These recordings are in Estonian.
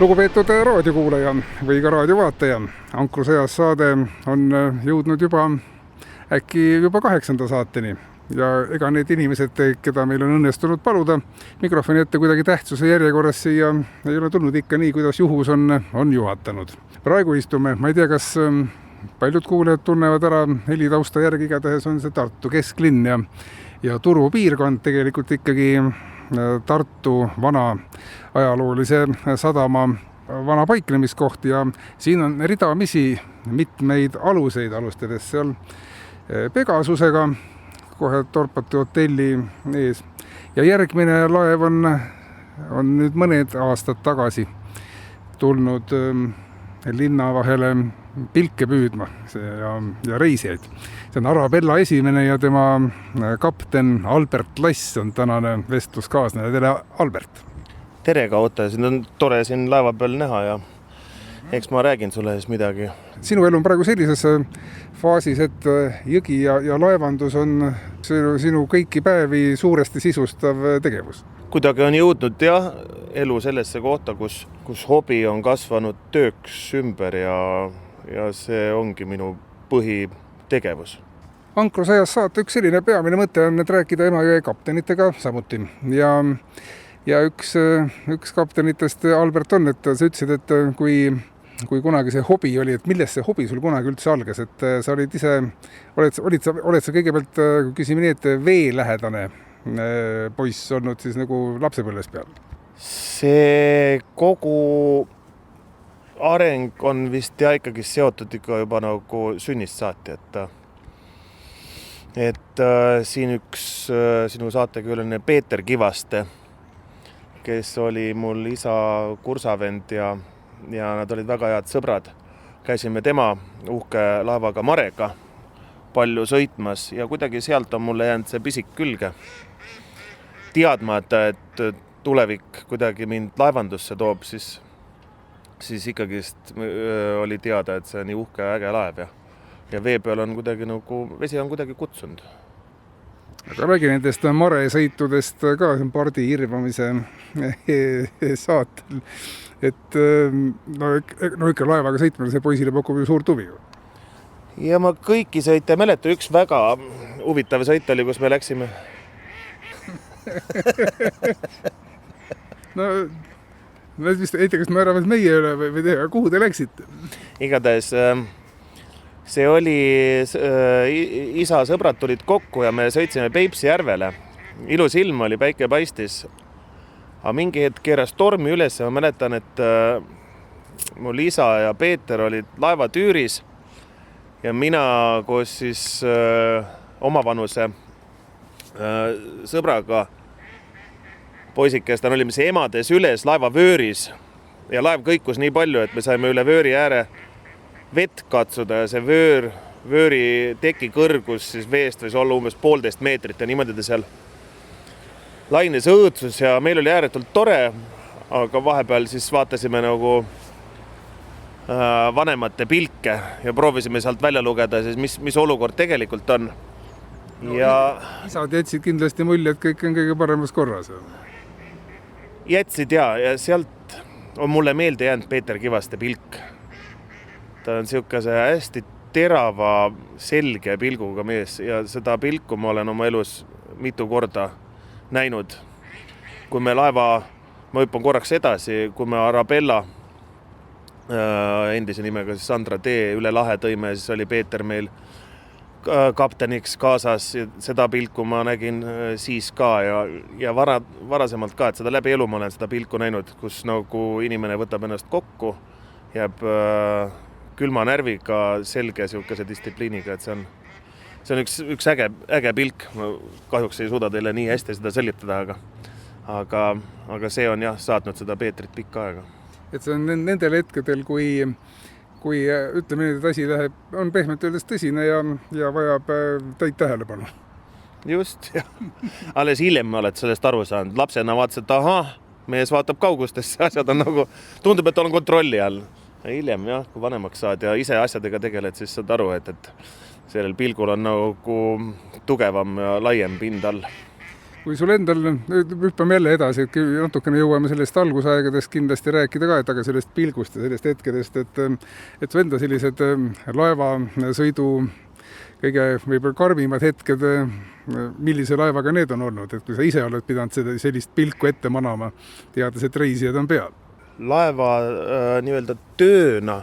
Lugupeetud raadiokuulaja või ka raadiovaataja, Ankrusõjas saade on jõudnud äkki juba 8. saateni ja ega need inimesed, keda meil on õnnestunud paluda mikrofoni ette kuidagi tähtsuse järjekorras siia, ei ole tulnud ikka nii, kuidas juhus on juhatanud. Praegu istume, ma ei tea, kas paljud kuulajad tunnevad ära helitausta järgi, igatahes on see Tartu kesklinn ja Turu piirkond tegelikult ikkagi Tartu vana ajaloolise sadama vana paiknemiskoht ja siin on ridamisi mitmeid aluseid, alustades seal Pegasusega kohe Dorpati hotelli ees ja järgmine laev on nüüd mõned aastad tagasi tulnud linna vahele pilke püüdma ja reisijaid. See on Arabella esimene ja tema kapten Albert Lass on tänane vestluskaaslane. Tere, Albert! Tere, Kaote! Siin on tore siin laeva peal näha ja eks ma räägin sulle siis midagi. Sinu elu on praegu sellises faasis, et jõgi ja laevandus on sinu kõiki päevi suuresti sisustav tegevus. Kuidagi on jõudnud elu sellesse kohta, kus hobi on kasvanud tööks ümber ja see ongi minu põhitegevus. Ankrusõjas saate üks selline peamine mõte on, et rääkida Emajõe kaptenitega samuti. Ja üks kaptenitest Albert on, et sa ütlesid, et kui kunagi see hobi oli, et millest see hobi sul kunagi üldse algas, et sa olid ise, oled sa kõigepealt, küsime nii, et veelähedane poiss olnud siis nagu lapsepõlves peal? See kogu areng on vist ikkagi seotud ikka juba nagu sünnist saati, et siin üks sinu saatekülaline Peeter Kivaste, kes oli mul isa kursavend ja nad olid väga head sõbrad. Käisime tema uhke laevaga Marega palju sõitmas ja kuidagi sealt on mulle jäänud see pisik külge. Teadmata, et tulevik kuidagi mind laevandusse toob, siis ikkagi oli teada, et see on nii uhke äge laev ja vee peal on kuidagi nagu, vesi on kuidagi kutsunud. Aga räägi nendest maresõitudest ka pardi irvamise saatel. Et no ikka laevaga sõitmine, see poisile pakub ju suurt huvi. Ja ma kõiki sõite mäleta, üks väga huvitav sõit oli, kus me läksime. No vist ei tea, kas me äravad meie üle või tea, kuhu te läksite? Igatahes see oli, isa sõbrad tulid kokku ja me sõitsime Peipsi järvele. Ilus ilm oli, päike paistis. Aga mingi hetk keeras tormi üles ja ma mäletan, et mul isa ja Peeter olid laevatüüris ja mina koos siis omavanuse sõbraga poisikest olime see emades üles laevavööris ja laev kõikus nii palju, et me saime üle vööri ääre vett katsuda ja see vööri teki kõrgus siis veest võis olla umbes 1,5 meetrit ja niimoodi ta seal laines õõtsus ja meil oli ääretult tore, aga vahepeal siis vaatasime nagu vanemate pilke ja proovisime sealt välja lugeda, siis mis olukord tegelikult on. No, isad jätsid kindlasti mulje, et kõik on kõige paremas korras. Jätsid ja sealt on mulle meelde jäänud Peeter Kivaste pilk. Ta on siukese hästi terava, selge pilguga mees ja seda pilku ma olen oma elus mitu korda näinud. Kui me laeva, ma hüppan korraks edasi, kui me Arabella endise nimega siis Sandra T üle lahe tõime, siis oli Peeter meil kapteniks kaasas. Seda pilku ma nägin siis ka ja varasemalt ka, et seda läbi elu ma olen seda pilku näinud, kus nagu inimene võtab ennast kokku, jääb külma närviga selge siukese distsipliiniga, et see on üks äge pilk. Ma kahjuks ei suuda teile nii hästi seda selitada, aga see on saatnud seda Peetrit pikka aega. Et see on nendel hetkedel, kui ütleme nüüd, et asi on pehmelt öeldes tõsine ja vajab täit tähelepanu. Just, jah. Alles hiljem ma oled sellest aru saanud. Lapsena vaatasid, et mees vaatab kaugustesse, asjad on nagu, tundub, et on kontrolli all. Hiljem, kui vanemaks saad ja ise asjadega tegeled, siis saad aru, et sellel pilgul on nagu tugevam ja laiem pind all. kui sul endal, hüppame jälle edasi, et natukene jõuame sellest algusaegadest kindlasti rääkida ka, et aga sellest pilgust ja sellest hetkedest, et su enda sellised laevasõidu kõige võib-olla karmimad hetked, millise laevaga need on olnud, et kui sa ise oled pidanud sellist pilku ette manama, teades, et reisijad on peal? Laeva nii-öelda tööna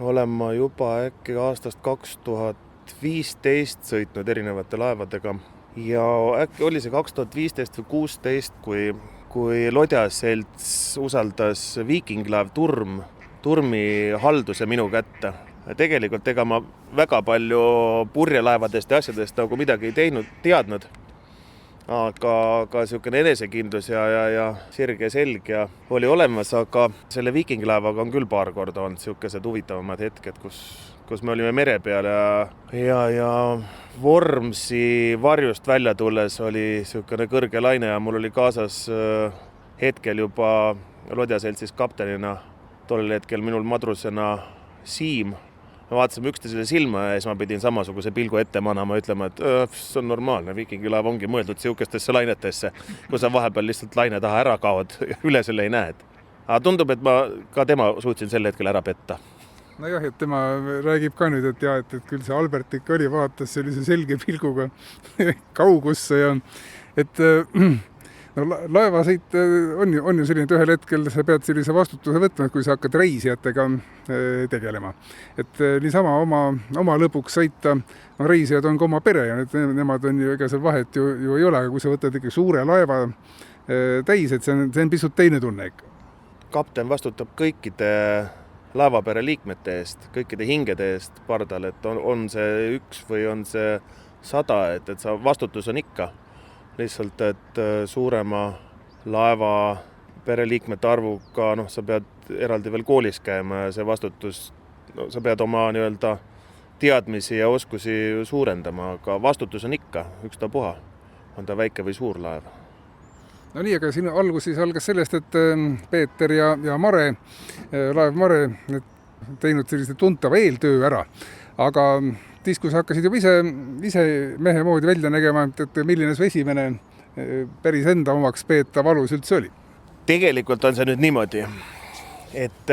olen ma juba äkki aastast 2015 sõitnud erinevate laevadega ja äkki oli see 2015 või 2016, kui Lodjaselts usaldas viikinglaev Turmi halduse minu kätte. Tegelikult ega ma väga palju purjelaevadest ja asjadest nagu midagi ei teadnud, aga niisugune enesekindlus ja sirge selg ja oli olemas, aga selle viikinglaevaga on küll paar korda olnud niisugused huvitavamad hetked, kus me olime mere peal ja Vormsi varjust välja tulles oli niisugune kõrge laine ja mul oli kaasas hetkel juba Lodjaseltsis kaptenina, tollel hetkel minul madrusena Siim. Me vaatasime üksteisele silma ja siis ma pidin samasuguse pilgu ette manama, ütlema, et see on normaalne, viikingilaev ongi mõeldud siukestesse lainetesse, kus sa vahepeal lihtsalt laine taha ära kaod ja üle selle ei näed. Aga tundub, et ma ka tema suutsin sel hetkel ära petta. Nojah, et tema räägib ka nüüd, et küll see Albert ikka oli, vaatas sellise selge pilguga kaugusse ja et laevasõit on ju selline, et ühel hetkel sa pead sellise vastutuse võtma, kui sa hakkad reisijatega tegelema. Et niisama oma lõpuks sõita, reisijad on ka oma pere ja nemad on ju, ega seal vahet ju ei ole, aga kui sa võtad ikka suure laeva täis, et see on pisut teine tunne ikka. Kapten vastutab kõikide laevapere liikmete eest, kõikide hingede eest pardal, et on see üks või on see 100, et sa vastutus on ikka. Lihtsalt, et suurema laeva pereliikmete arvuga, sa pead eraldi veel koolis käima ja see vastutus, sa pead oma nii-öelda teadmisi ja oskusi suurendama, aga vastutus on ikka ükstapuha, on ta väike või suur laev. No nii, aga siin alguses algas sellest, et Peeter ja Mare, laev Mare, teinud sellise tuntava eeltöö ära, aga siis, kui sa hakkasid juba ise mehe moodi välja nägema, et milline su esimene päris enda omaks peetav alus üldse oli? Tegelikult on see nüüd niimoodi, et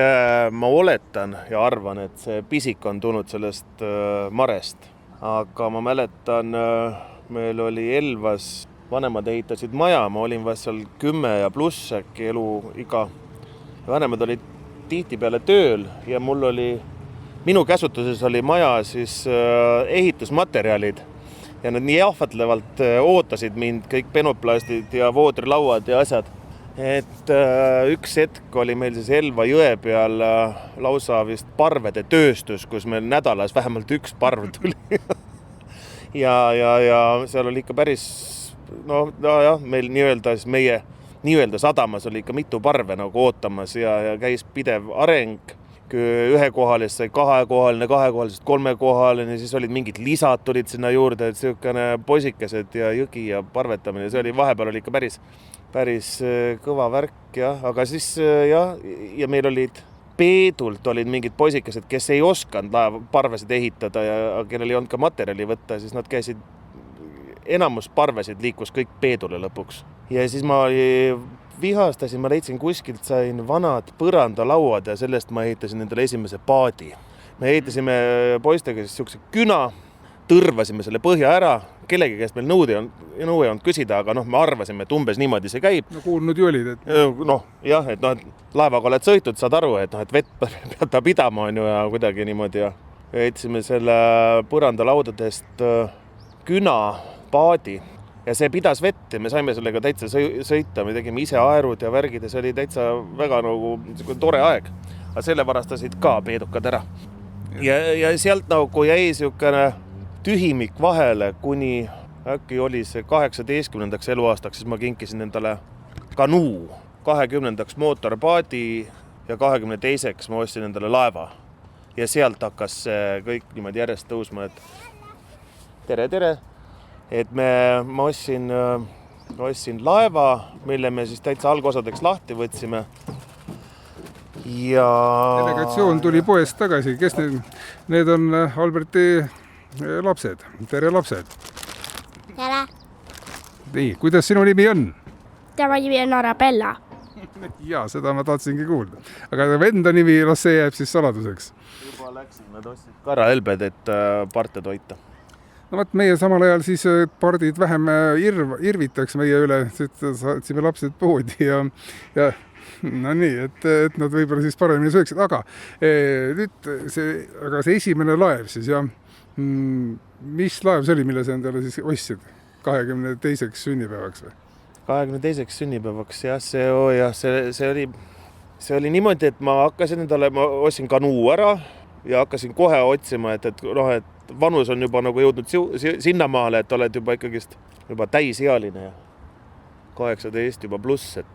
ma oletan ja arvan, et see pisik on tulnud sellest Marest. Aga ma mäletan, meil oli Elvas, vanemad ehitasid maja, ma olin vast seal 10 ja pluss äkki eluiga. Vanemad olid tihtipeale tööl ja minu käsutuses oli maja siis ehitusmaterjalid ja nad nii jahvatlevalt ootasid mind, kõik penoplastid ja voodrilauad ja asjad. Et üks hetk oli meil siis Elva jõe peal lausa vist parvede tööstus, kus meil nädalas vähemalt üks parv tuli. ja seal oli ikka päris, meil meie nii-öelda sadamas oli ikka mitu parve nagu ootamas ja käis pidev areng. Ühekohalist sai kahekohalisest kolmekohaline, siis olid mingid lisad tulid sinna juurde, et niisugune poisikesed ja jõgi ja parvetamine, see oli vahepeal oli ikka päris kõva värk, aga siis ja meil olid Peedult olid mingid poisikesed, kes ei osanud parvesid ehitada ja kellel ei olnud ka materjali võtta, siis nad käisid, enamus parvesid liikus kõik Peedule lõpuks. Ja siis ma vihastasin, ma leidsin kuskilt, sain vanad põrandalauad ja sellest ma ehitasin endale esimese paadi. Me ehitasime poistega siis niisuguse küna, tõrvasime selle põhja ära, kellegi käest meil nõue ei olnud küsida, aga me arvasime, et umbes niimoodi see käib. No kuulnud ju olid, et... et laevaga oled sõitud, saad aru, et vett peab ta pidama on ju ja kuidagi niimoodi ja ehitasime selle põrandalaudadest küna paadi. Ja see pidas vett ja me saime sellega täitsa sõita, me tegime ise aerud ja värgid ja see oli täitsa väga nagu tore aeg. Aga selle varastasid ka peedukad ära. Ja sealt nagu jäi niisugune tühimik vahele, kuni äkki oli see 18. eluaastaks, siis ma kinkisin endale kanuu, 20. mootorpaadi ja 22. ma ostsin endale laeva. Ja sealt hakkas see kõik niimoodi järjest tõusma, et tere! Et ma ostsin laeva, mille me siis täitsa algosadeks lahti võtsime. Ja... Delegatsioon tuli poest tagasi. Kes need on Alberti lapsed? Tere lapsed! Tere! Nii, kuidas sinu nimi on? Tema nimi on Arabella. Jaa, seda ma tahtsingi kuulda. Aga venda nimi, see jääb siis saladuseks. Juba läksin, nad ostsid karahelbed, et parte toita. No võt, meie samal ajal siis pardid vähem irvitaks meie üle, saatsime lapsed poodi ja no nii, et nad võib-olla siis paremini sööksid. Aga nüüd see esimene laev siis, jah. Mis laev see oli, mille sa endale siis ostsid 22. sünnipäevaks või? 22. sünnipäevaks, jah, see oli niimoodi, et ma ostsin kanuu ära ja hakkasin kohe otsima, et vanus on juba nagu jõudnud sinnamaale, et oled juba ikkagist juba täisealine ja 18 juba pluss, et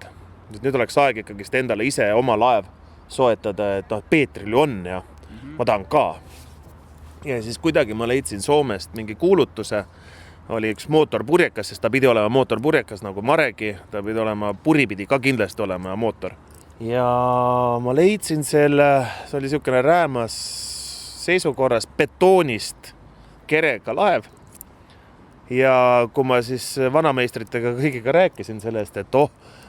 nüüd oleks aeg ikkagist endale ise oma laev soetada, et Peetril ju on ja ma tahan ka. Ja siis kuidagi ma leidsin Soomest mingi kuulutuse, oli üks mootorpurjekas, sest ta pidi olema mootorpurjekas nagu Maregi, ta pidi olema, puri pidi ka kindlasti olema mootor. Ja ma leidsin selle, see oli niisugune räämas seisukorras betoonist kerega laev. Ja kui ma siis vanameistritega kõigiga rääkisin sellest, et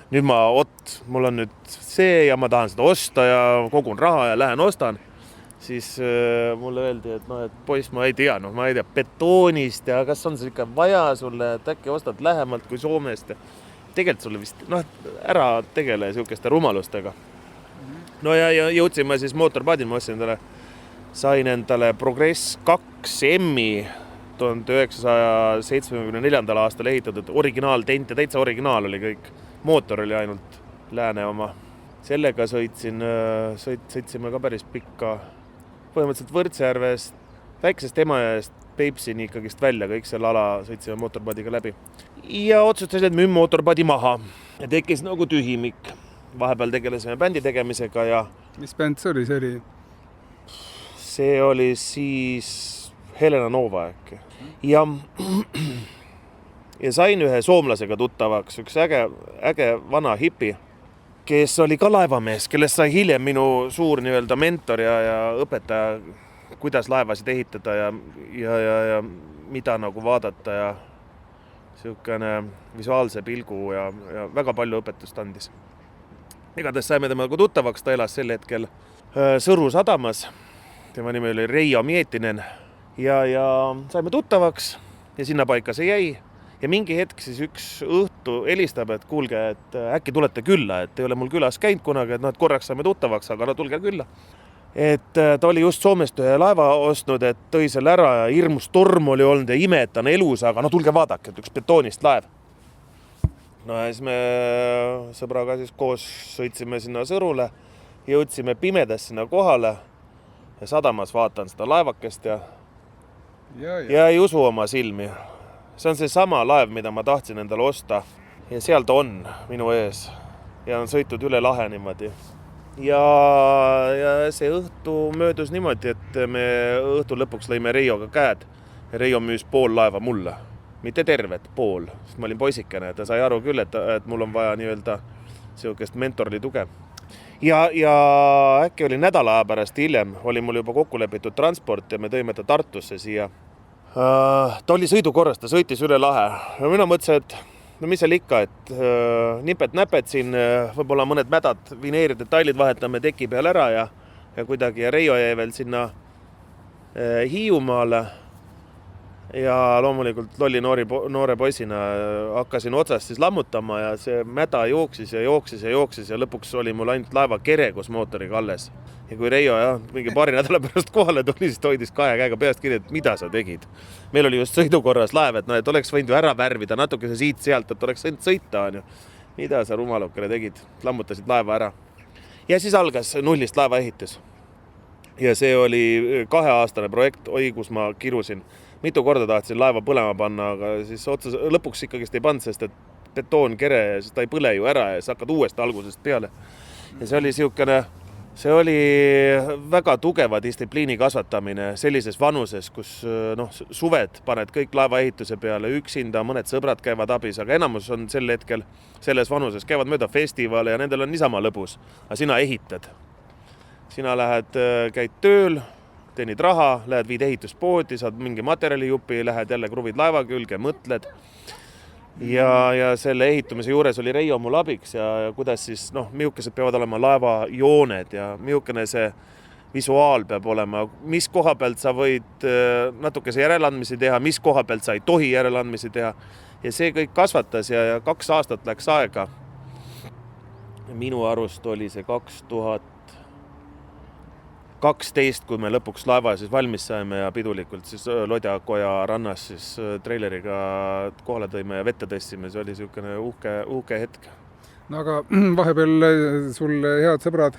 nüüd mul on nüüd see ja ma tahan seda osta ja kogun raha ja lähen ostan, siis mulle öeldi, et poiss, ma ei tea, betoonist ja kas on see ikka vaja sulle, et äkki ostad lähemalt kui Soomest. Tegelikult sulle vist, ära tegele niisugeste rumalustega. No ja jõudsime siis mootorpaadil, ma sain endale Progress 2 M-i 1974. aastal ehitatud originaaltent ja täitsa originaal oli kõik. Mootor oli ainult lääne oma. Sellega sõitsime ka päris pikka, põhimõtteliselt Võrtsjärvest, väiksest Emajärvest Peipsini ikkagist välja, kõik selle ala sõitsime mootorpaadiga läbi. Ja otsustasin, et müün mootorpaadi maha ja tekkis nagu tühimik. Vahepeal tegelesime bändi tegemisega ja... Mis bänd see oli? See oli siis Helena Nova äkki. Ja sain ühe soomlasega tuttavaks, üks äge vana hipi, kes oli ka laevamees, kellest sai hiljem minu suur nii-öelda mentor ja õpetaja, kuidas laevasid ehitada ja mida nagu vaadata ja niisugune visuaalse pilgu ja väga palju õpetust andis. Igatahes saime temaga tuttavaks, ta elas sel hetkel Sõru sadamas, tema nimi oli Reijo Mietinen ja saime tuttavaks ja sinna paika see jäi. Ja mingi hetk siis üks õhtu helistab, et kuulge, et äkki tulete külla, et ei ole mul külas käinud kunagi, et korraks saime tuttavaks, aga tulge külla. Et ta oli just Soomest ühe laeva ostnud, et tõi selle ära ja hirmus torm oli olnud ja ime, et ta on elus, aga tulge vaadake, et üks betoonist laev. No ja siis me sõbraga siis koos sõitsime sinna Sõrule, jõudsime pimedas sinna kohale ja sadamas vaatan seda laevakest ja ei usu oma silmi. See on see sama laev, mida ma tahtsin endale osta ja seal ta on minu ees ja on sõitud üle lahe niimoodi. Ja see õhtu möödus niimoodi, et me õhtu lõpuks lõime Reijoga käed ja Reijo müüs pool laeva mulle. Mitte tervet, pool, sest ma olin poisikene, ta sai aru küll, et mul on vaja nii-öelda niisugust mentorli tuge. Ja äkki oli nädala aja pärast hiljem, oli mul juba kokku lepitud transport ja me tõime ta Tartusse siia. Ta oli sõidukorras, ta sõitis üle lahe. Ja mina mõtlesin, et mis seal ikka, et nipet-näpet siin, võib-olla mõned mädad vineeridetailid vahetame teki peal ära ja kuidagi Reijo jäi veel sinna Hiiumaale. Ja loomulikult lolli noore poisina hakkasin otsast siis lammutama ja see mäda jooksis ja lõpuks oli mul ainult laeva kere koos mootoriga alles. Ja kui Reijo mingi paari nädala pärast kohale tuli, siis hoidis kahe käega peast kinni, et mida sa tegid. Meil oli just sõidukorras laev, et oleks võinud ju ära värvida natuke see siit-sealt, et oleks võinud sõita. Mida sa rumalukene tegid? Lammutasid laeva ära. Ja siis algas nullist laeva ehitus. Ja see oli 2-aastane projekt, kus ma kirusin. Mitu korda tahtsin laeva põlema panna, aga siis lõpuks ikkagist ei pannud, sest et betoon kere, sest ta ei põle ju ära ja siis hakkad uuesti algusest peale. Ja see oli väga tugeva distsipliini kasvatamine sellises vanuses, kus suved paned kõik laeva ehituse peale üksinda, mõned sõbrad käivad abis, aga enamus on sel hetkel selles vanuses, käivad mööda festivale ja nendel on niisama lõbus, aga sina ehitad. Sina käid tööl, teenid raha, lähed viid ehituspoodi, saad mingi materjalijupi, lähed jälle kruvid laeva külge, mõtled. ja selle ehitumise juures oli Reijo mul abiks ja kuidas siis, millised peavad olema laeva jooned ja milline see visuaal peab olema, mis koha pealt sa võid natukese järeleandmisi teha, mis koha pealt sa ei tohi järeleandmisi teha. Ja see kõik kasvatas ja 2 aastat läks aega. Minu arust oli see 2012, kui me lõpuks laeva siis valmis saime ja pidulikult siis Lodjakoja rannas siis treileriga kohale tõime ja vette tõstsime. See oli niisugune uhke hetk. No aga vahepeal sul head sõbrad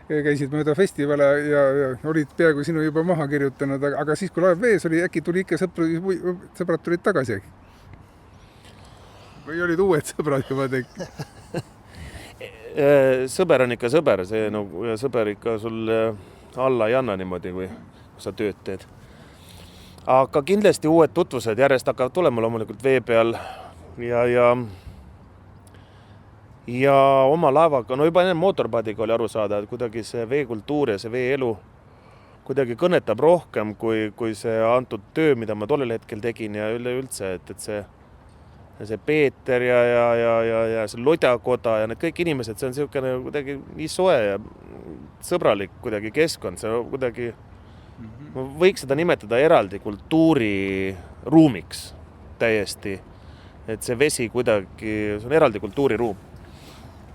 käisid mööda festivale ja olid peaaegu sinu juba maha kirjutanud, aga siis, kui laev vees oli, äkki tuli ikka sõbrad tulid tagasi äkki? Või olid uued sõbrad juba tekki? Sõber on ikka sõber, ja sõber ikka sul alla ei anna niimoodi, kui sa tööd teed. Aga kindlasti uued tutvused järjest hakkavad tulema loomulikult vee peal ja oma laevaga, juba enne mootorpaadiga oli aru saada, et kuidagi see veekultuur ja see veeelu kuidagi kõnetab rohkem kui see antud töö, mida ma tollel hetkel tegin ja üleüldse, et see Peeter ja see Lodjakoda ja need kõik inimesed, see on niisugune kuidagi nii soe ja sõbralik kuidagi keskkond, see kuidagi, ma võiks seda nimetada eraldi kultuuriruumiks täiesti, et see vesi kuidagi, see on eraldi kultuuriruum.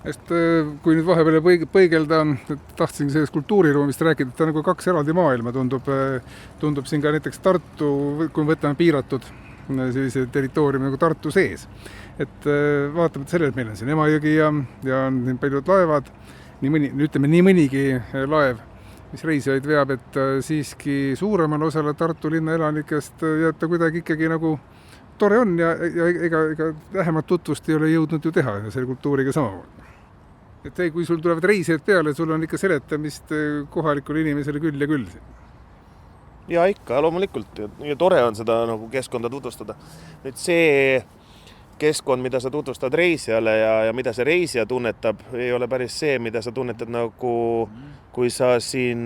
Kui nüüd vahepeale põigelda, tahtsin sellest kultuuriruumist rääkida, et ta nagu 2 eraldi maailma tundub siin ka näiteks Tartu, kui võtame piiratud sellise territooriumi nagu Tartu sees. Et vaatamata sellele, et meil on siin Emajõgi ja on paljud laevad, nii mõnigi laev, mis reisijaid veab, et siiski suuremal osale Tartu linna elanikest jääb ta kuidagi ikkagi nagu tore on ja ega vähemalt tutvust ei ole jõudnud ju teha selle kultuuriga samamoodi. Et kui sul tulevad reisijad peale, sul on ikka seletamist kohalikule inimesele küll ja küll. Ja ikka, loomulikult. Ja tore on seda nagu keskkonda tutvustada. Nüüd see keskkond, mida sa tutvustad reisijale ja mida see reisija tunnetab, ei ole päris see, mida sa tunnetad nagu, kui sa siin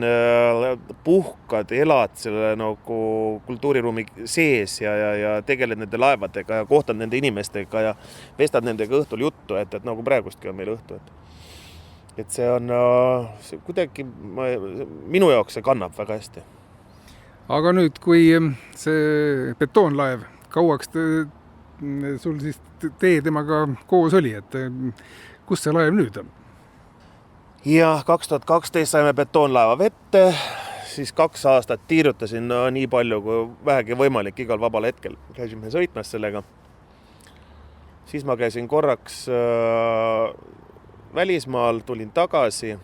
puhkad, elad selle nagu kultuuriruumi sees ja tegeled nende laevadega ja kohtad nende inimestega ja vestad nendega õhtul juttu, et nagu praegustki on meil õhtu. Et see on see kuidagi, minu jaoks see kannab väga hästi. Aga nüüd, kui see betoonlaev, kauaks sul siis tee temaga koos oli, et kus see laev nüüd on? Ja 2012 saime betoonlaeva vette, siis 2 aastat tiirutasin nii palju kui vähegi võimalik igal vabal hetkel. Käisime sõitmas sellega. Siis ma käisin korraks välismaal, tulin tagasi.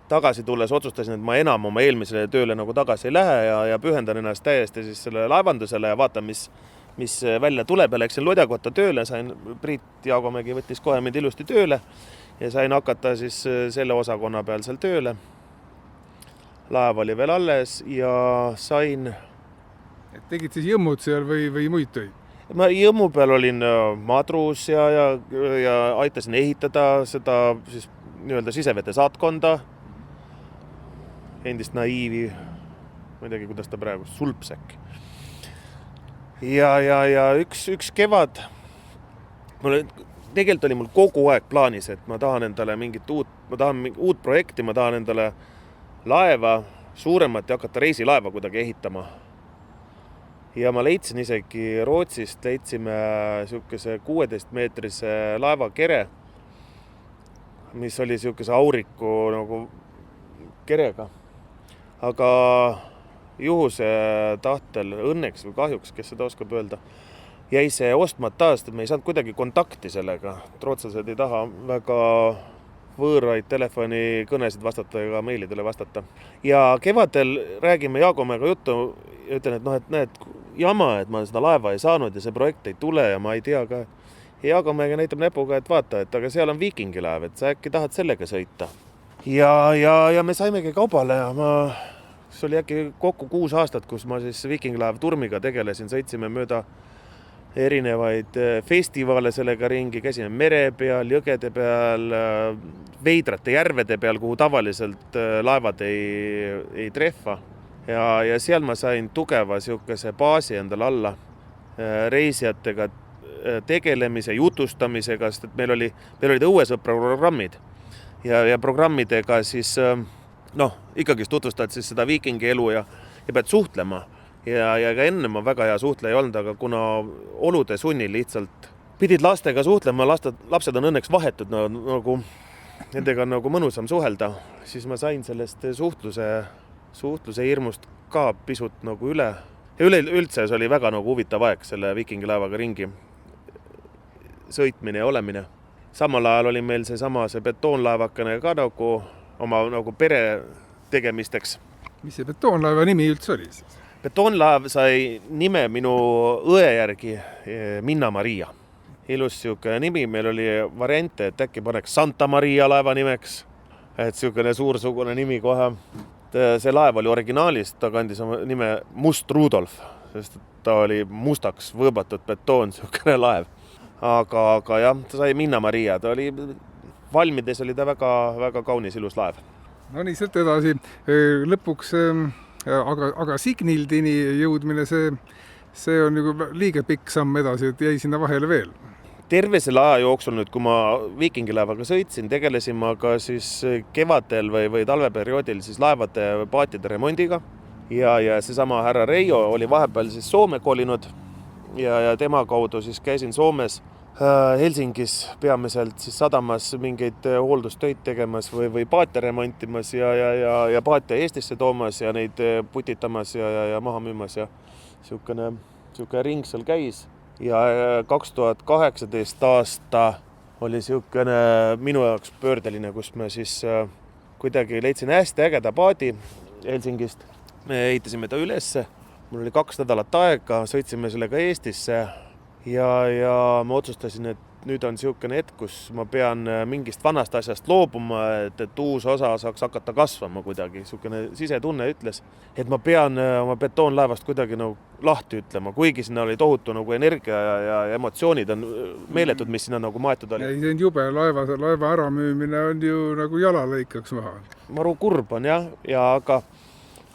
Tagasi tulles otsustasin, et ma enam oma eelmisele tööle nagu tagasi ei lähe ja pühendan ennast täiesti siis selle laevandusele ja vaatan, mis välja tuleb ja läksin Lodjakotta tööle, Priit Jaagomägi võttis kohe mind ilusti tööle ja sain hakata siis selle osakonna peal seal tööle. Laev oli veel alles ja sain... Et tegid siis jõmmud seal või muid töid? Ma jõmmu peal olin madrus ja aitasin ehitada seda siis nii-öelda sisevete saatkonda, endist naiivi, ma ei teagi, kuidas ta praegu, sulpsäkk. Ja üks kevad, tegelikult oli mul kogu aeg plaanis, et ma tahan endale uut projekti, ma tahan endale laeva, suuremat ja hakata reisilaeva kuidagi ehitama. Ja ma leidsin isegi Rootsist, niisuguse 16-meetrise laevakere, mis oli niisuguse auriku nagu kerega. Aga juhuse tahtel, õnneks või kahjuks, kes seda oskab öelda, jäi see ostmata, et me ei saanud kuidagi kontakti sellega. Rootslased ei taha väga võõraid telefonikõnesid vastata ega meilidele vastata. Ja kevadel räägime Jaagomäega juttu ja ütlen, et näed jama, et ma seda laeva ei saanud ja see projekt ei tule ja ma ei tea ka. Ja Jaagomäega näitab näpuga, et vaata, et aga seal on viikingilaev, et sa äkki tahad sellega sõita. Ja me saimegi kaubale ja see oli äkki kokku 6 aastat, kus ma siis viikingilaev Turmiga tegelesin, sõitsime mööda erinevaid festivale sellega ringi, käisime mere peal, jõgede peal, veidrate järvede peal, kuhu tavaliselt laevad ei treffa. Ja seal ma sain tugeva siukese baasi endale alla. reisijatega tegelemise, jutustamisega, sest et meil olid õuesõpra programmid ja programmidega siis ikkagi tutvustad siis seda viikingi elu ja pead suhtlema ja ka enne ma väga hea suhtleja ei olnud, aga kuna olude sunnil lihtsalt pidid lastega suhtlema, lapsed on õnneks vahetud, nagu nendega on nagu mõnusam suhelda, siis ma sain sellest suhtluse hirmust ka pisut nagu üle. Ja üleüldse see oli väga nagu huvitav aeg selle viikingilaevaga ringi sõitmine ja olemine. Samal ajal oli meil see betoonlaevakene ka nagu oma nagu pere tegemisteks. Mis see betoonlaeva nimi üldse oli siis? Betoonlaev sai nime minu õe järgi Minna Maria. Ilus siukene nimi, meil oli variante, et äkki paneks Santa Maria laeva nimeks, et siukene suursugune nimi kohe. See laev oli originaalis, ta kandis oma nime Must Rudolf, sest ta oli mustaks võõbatud betoon, siukene laev. Aga jah, ta sai Minna Maria, ta oli valmides, oli ta väga, väga kaunis ilus laev. No nii, sealt edasi. Lõpuks, aga Signildini jõudmine, see on nagu liiga pikk samm edasi, et jäi sinna vahele veel. Terve selle aja jooksul nüüd, kui ma viikingilaevaga sõitsin, tegelesin ma ka siis kevadel või talveperioodil siis laevade paatide remondiga. Ja seesama härra Reijo oli vahepeal siis Soome kolinud ja tema kaudu siis käisin Soomes Helsingis peamiselt siis sadamas mingeid hooldustöid tegemas või paate remontimas ja paate Eestisse toomas ja neid putitamas ja maha müümas ja siukene ring seal käis. Ja 2018 aasta oli siukene minu jaoks pöördeline, kus me siis kuidagi leidsin hästi ägeda paadi Helsingist. Me ehitasime ta ülesse, mul oli 2 nädalat aega, sõitsime sellega Eestisse ja ma otsustasin, et nüüd on siukene hetk, kus ma pean mingist vanast asjast loobuma, et uus osa saaks hakata kasvama kuidagi. Siukene sisetunne ütles, et ma pean oma betoonlaevast kuidagi nagu lahti ütlema, kuigi sinna oli tohutu nagu energia ja emotsioonid on meeletud, mis sinna nagu maetud oli. See on jube, laeva äramüümine on ju nagu jala lõikaks maha. Maru kurb on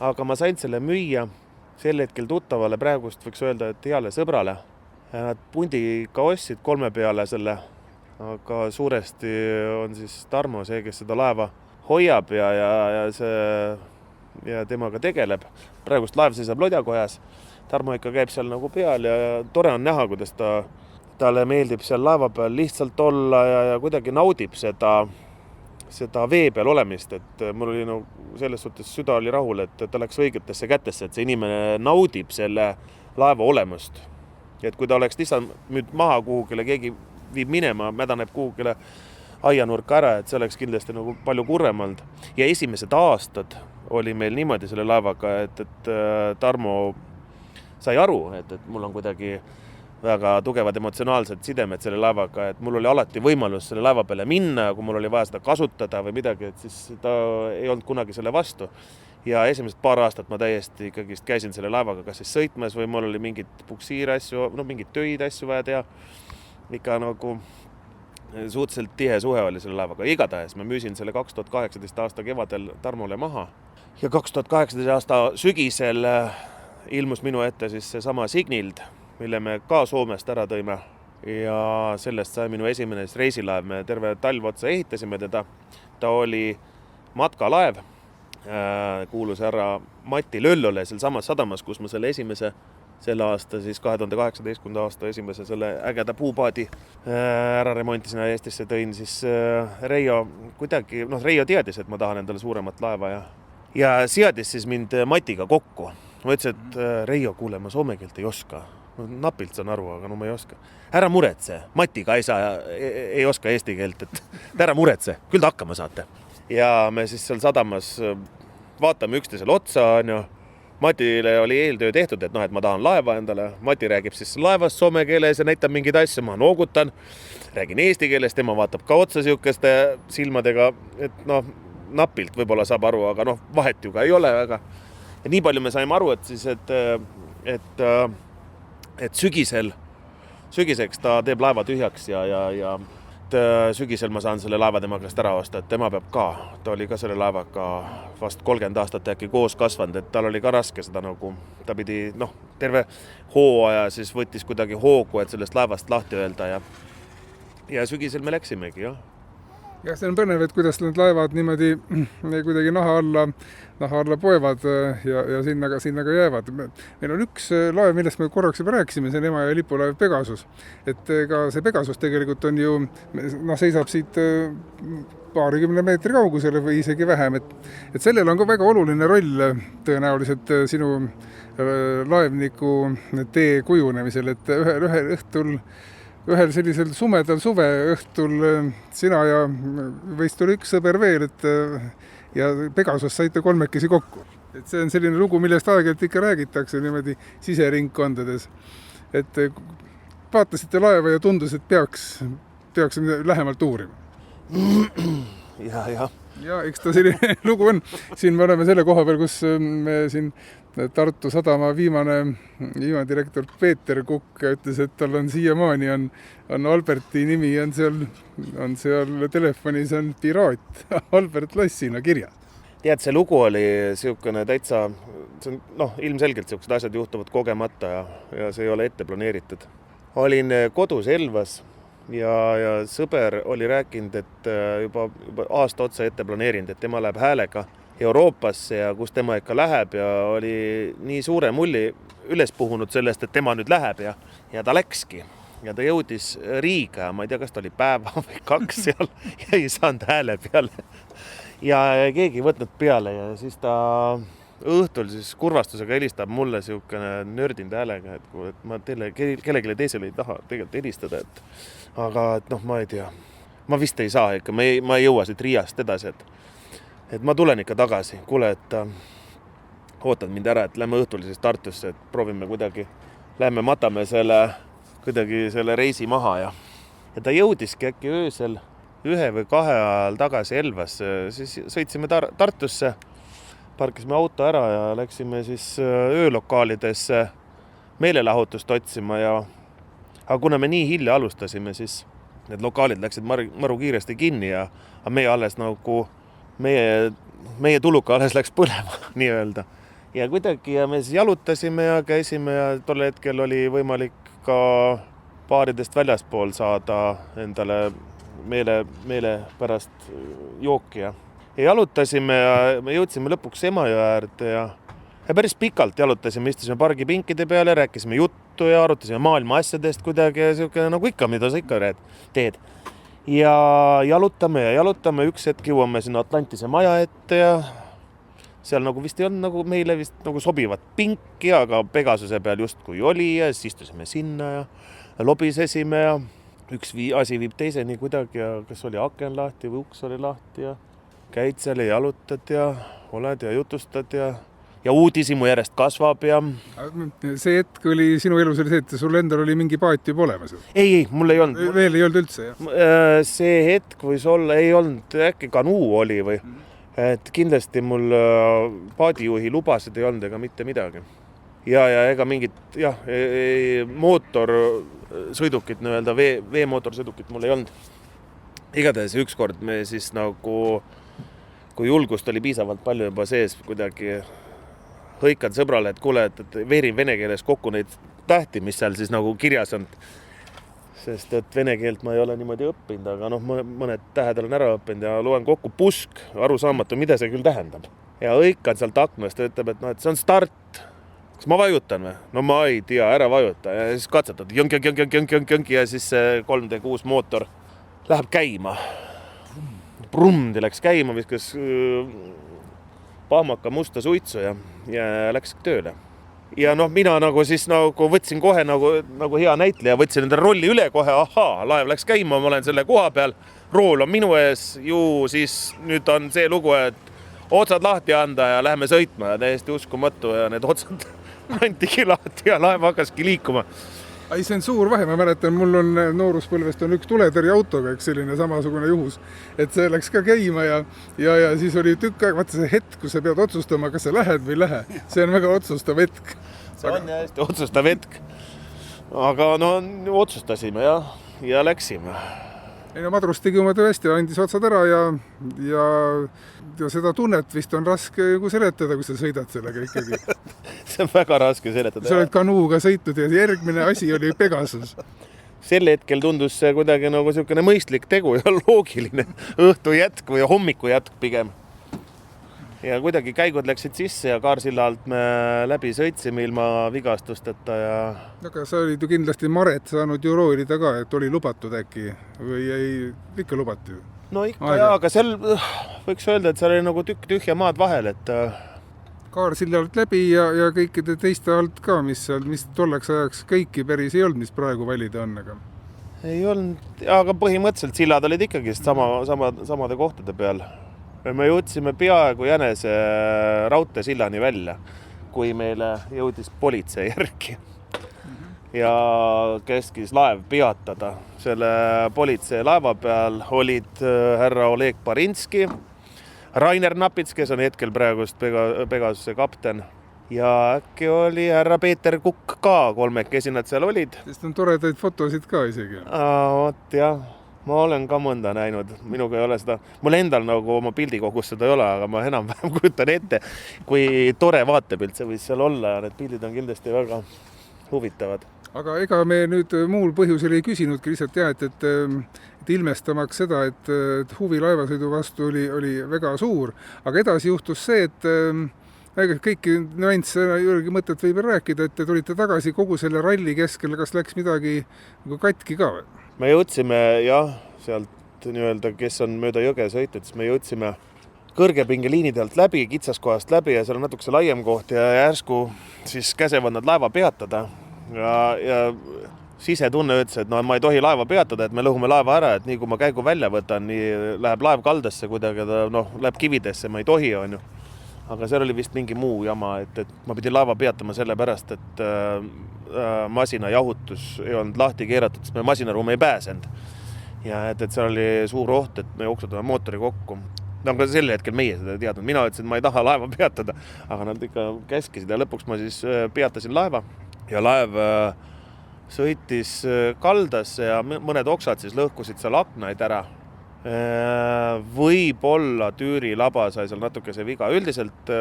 aga ma sain selle müüa sel hetkel tuttavale, praegust võiks öelda, et heale sõbrale. Nad pundiga ostsid 3 peale selle, aga suuresti on siis Tarmo see, kes seda laeva hoiab ja temaga tegeleb. Praegust laev seisab Lodjakojas. Tarmo ikka käib seal nagu peal ja tore on näha, kuidas talle meeldib seal laeva peal lihtsalt olla ja kuidagi naudib seda vee peal olemist, et mul oli nagu selles suhtes süda oli rahul, et ta läks õigetesse kätesse, et see inimene naudib selle laeva olemust. Et kui ta oleks lihtsalt nüüd maha kuhugile, keegi viib minema, mädaneb kuhugile aianurka ära, et see oleks kindlasti nagu palju kurvemald. Ja esimesed aastad oli meil niimoodi selle laevaga, et Tarmo sai aru, et mul on kuidagi väga tugevad emotsionaalsed sidemed selle laevaga, et mul oli alati võimalus selle laeva peale minna, kui mul oli vaja seda kasutada või midagi, et siis ta ei olnud kunagi selle vastu. Ja esimesed paar aastat ma täiesti ikkagi käisin selle laevaga kas siis sõitmas või mul oli mingit puksiirasju, mingit töid asju vaja teha. Ikka nagu suhteliselt tihe suhe oli selle laevaga. Igatahes ma müüsin selle 2018 aasta kevadel Tarmole maha. Ja 2018 aasta sügisel ilmus minu ette siis see sama Signild, mille me ka Soomest ära tõime. Ja sellest sai minu esimene reisilaev. Me terve talv otsa ehitasime teda. Ta oli matkalaev. Kuulus härra Mati Löllole seal samas sadamas, kus ma selle aasta, siis 2018. aasta esimese selle ägeda puupaadi ära remontisin ja Eestisse tõin, siis Reijo kuidagi, Reijo teadis, et ma tahan endale suuremat laeva ja seadis siis mind Matiga kokku. Ma ütlesin, et Reijo, kuule, ma soome keelt ei oska. Napilt saan aru, aga ma ei oska. Ära muretse, Matiga ei oska eesti keelt, et ära muretse, küll ta hakkama saate. Ja me siis seal sadamas vaatame üksteisele otsa, Matile oli eeltöö tehtud, et ma tahan laeva endale. Mati räägib siis laevast soome keeles ja näitab mingeid asju, ma noogutan, räägin eesti keeles, tema vaatab ka otsa siukeste silmadega, et napilt võib-olla saab aru, aga vahet ju ka ei ole väga. Ja nii palju me saime aru, et siis, et sügiseks ta teeb laeva tühjaks ja et sügisel ma saan selle laeva tema käest ära osta, et tema peab ka. Ta oli ka selle laevaga vast 30 aastat äkki koos kasvanud, et tal oli ka raske seda nagu, ta pidi terve hooaja siis võttis kuidagi hoogu, et sellest laevast lahti öelda ja sügisel me läksimegi, jah. Jah, see on põnev, et kuidas need laevad niimoodi kuidagi naha alla poevad ja sinna ka jäävad. Meil on üks laev, millest me korraks juba rääkisime, see on Emajõe lipulaev Pegasus. Et ka see Pegasus tegelikult on ju, seisab siit paarikümne meetri kaugusele või isegi vähem. Et sellel on ka väga oluline roll tõenäoliselt sinu laevniku tee kujunemisel, et ühel sellisel sumedal suve õhtul sina ja võist tuli üks sõber veel, ja Pegasus saite kolmekesi kokku. Et see on selline lugu, millest aeg-ajalt ikka räägitakse niimoodi siseringkondades. Et vaatasite laeva ja tundus, et peaks lähemalt uurima. Ja. Ja eks ta selline lugu on. Siin me oleme selle koha peal, kus me siin Tartu sadama viimane direktor Peeter Kukk ütles, et tal on siiamaani on Alberti nimi on seal telefonis on piraat Albert Lassina kirjas. Tead, see lugu oli siukene täitsa, see on, ilmselgelt siuksed asjad juhtuvad kogemata ja see ei ole ette planeeritud. Olin kodus Elvas ja sõber oli rääkinud, et juba aasta otsa ette planeerinud, et tema läheb häälega Euroopasse ja kus tema ikka läheb ja oli nii suure mulli üles puhunud sellest, et tema nüüd läheb ja ta läkski. Ja ta jõudis Riiga, ma ei tea, kas ta oli päeva või 2 seal ja ei saanud hääle peale. Ja keegi ei võtnud peale ja siis ta õhtul siis kurvastusega helistab mulle siukene nördinud häälega, et ma kellelegi teisele ei taha tegelikult helistada, aga ma ei tea. Ma vist ei saa ikka, ma ei jõua siit Riiast edasi, et ma tulen ikka tagasi. Kuule, et ootad mind ära, et lähme õhtul siis Tartusse, et proovime kuidagi, lähme matame selle reisi maha ja ta jõudiski äkki öösel 1 või 2 ajal tagasi Elvasse, siis sõitsime Tartusse, parkisime auto ära ja läksime siis öölokaalidesse meelelahutust otsima aga kuna me nii hilja alustasime, siis need lokaalid läksid maru kiiresti kinni ja meie alles nagu meie tuluka alles läks põlema, nii öelda. Ja kuidagi me siis jalutasime ja käisime ja tol hetkel oli võimalik ka baaridest väljaspool saada endale meele pärast jooki ja jalutasime ja me jõudsime lõpuks Emajõe äärde ja päris pikalt jalutasime, istusime pargipinkide peale, rääkisime juttu ja arutasime maailma asjadest kuidagi ja siuke nagu ikka, mida sa ikka teed. Ja jalutame, üks hetk jõuame sinna Atlantise maja ette ja seal nagu vist ei olnud nagu meile vist nagu sobivat pinki, aga Pegasuse peal justkui oli ja siis istusime sinna ja lobisesime ja üks asi viib teiseni kuidagi ja kas oli aken lahti või uks oli lahti ja käid seal ja jalutad ja oled ja jutustad ja uudishimu järjest kasvab ja... See hetk oli sinu elus oli see, et sul endal oli mingi paat juba olemas? Ei, mul ei olnud. Veel ei olnud üldse, jah? See hetk võis olla, ei olnud, äkki kanuu oli või... Et kindlasti mul paadijuhi lubasid ei olnud ega mitte midagi. Ja ega mingit mootorsõidukit, veemootorsõidukit mul ei olnud. Igatahes ükskord me siis nagu, kui julgust oli piisavalt palju juba sees, kuidagi hõikan sõbrale, et kuule, et veerin vene keeles kokku neid tähti, mis seal siis nagu kirjas on. Sest et vene keelt ma ei ole niimoodi õppinud, aga mõned tähed olen ära õppinud ja loen kokku pusk, aru saamatu, mida see küll tähendab. Ja hõikan sealt aknast ja ütleb, et see on start. Kas ma vajutan või? No ma ei tea, ära vajuta. Ja siis katsetad jõnk ja siis 3D6 mootor läheb käima. Brumdi läks käima, viskas pahmaka musta suitsu ja läks tööle. Ja mina nagu siis nagu võtsin kohe nagu hea näitleja, võtsin enda rolli üle kohe, laev läks käima, ma olen selle koha peal, rool on minu ees, ju siis nüüd on see lugu, et otsad lahti anda ja läheme sõitma ja täiesti uskumatu ja need otsad antigi lahti ja laev hakkaski liikuma. See on suur vahe, ma mäletan, mul on nooruspõlvest on üks tuletõrje autoga, eks selline samasugune juhus, et see läks ka käima ja siis oli tükk aeg, vaata see hetk, kus sa pead otsustama, kas sa lähed või lähe, see on väga otsustav hetk. See on hästi otsustav hetk, aga otsustasime ja läksime. ei no madrus tegi oma töö hästi, andis otsad ära ja seda tunnet vist on raske nagu seletada, kui sa sõidad sellega ikkagi. See on väga raske seletada. Sa oled kanuuga sõitnud ja järgmine asi oli Pegasus. Sel hetkel tundus see kuidagi nagu selline mõistlik tegu ja loogiline õhtu jätk või hommiku jätk pigem. Ja kuidagi käigud läksid sisse ja Kaarsilla alt me läbi sõitsime ilma vigastusteta ja... Aga sa olid ju kindlasti Maret saanud ju roolida ka, et oli lubatud äkki või ei, ikka lubati? No ikka jaa, aga seal võiks öelda, et seal oli nagu tükk tühja maad vahel, et... Kaarsilla alt läbi ja kõikide teiste alt ka, mis tolleks ajaks kõiki päris ei olnud, mis praegu valida on, aga... Ei olnud, aga põhimõtteliselt sillad olid ikkagi samade kohtade peal. Me jõudsime peaaegu Jänese raudteesillani välja, kui meile jõudis politsei järgi ja keskis laev peatada. Selle politsei laeva peal olid härra Oleg Barinski, Rainer Napits, kes on hetkel praegust Pegasuse kapten ja äkki oli härra Peeter Kukk ka, kolmekesi nad seal olid. Sest on toredaid fotosid ka isegi. Vot jah, ma olen ka mõnda näinud, minuga ei ole seda, mul endal nagu oma pildikogus seda ei ole, aga ma enam-vähem kujutan ette, kui tore vaatepilt see võis seal olla ja need pildid on kindlasti väga huvitavad. Aga ega me nüüd muul põhjusel ei küsinudki lihtsalt jah, et ilmestamaks seda, et huvi laevasõidu vastu oli väga suur, aga edasi juhtus see, et kõiki nüansse Jürgi mõtet võib rääkida, et te tulite tagasi kogu selle ralli keskel, kas läks midagi nagu katki ka või? Me jõudsime jah, sealt nii-öelda, kes on mööda jõge sõitnud, siis me jõudsime kõrgepingeliinide alt läbi, kitsaskohast läbi ja seal on natuke laiem koht ja järsku siis käsevad nad laeva peatada ja sisetunne ütles, et no ma ei tohi laeva peatada, et me lõhume laeva ära, et nii kui ma käigu välja võtan, nii läheb laev kaldasse kuidagi, läheb kividesse, ma ei tohi, on ju. Aga seal oli vist mingi muu jama, et ma pidin laeva peatama selle pärast, et masina jahutus ei olnud lahti keeratud, sest me masinaruumi ei pääsenud. Ja et seal oli suur oht, et me jooksutame mootori kokku. No, aga sel hetkel meie seda ei teadnud. Mina ütlesin, et ma ei taha laeva peatada, aga nad ikka käskisid ja lõpuks ma siis peatasin laeva ja laev sõitis kaldasse ja mõned oksad siis lõhkusid seal aknaid ära. Võib-olla Tüüri laba sai seal natuke see viga. Üldiselt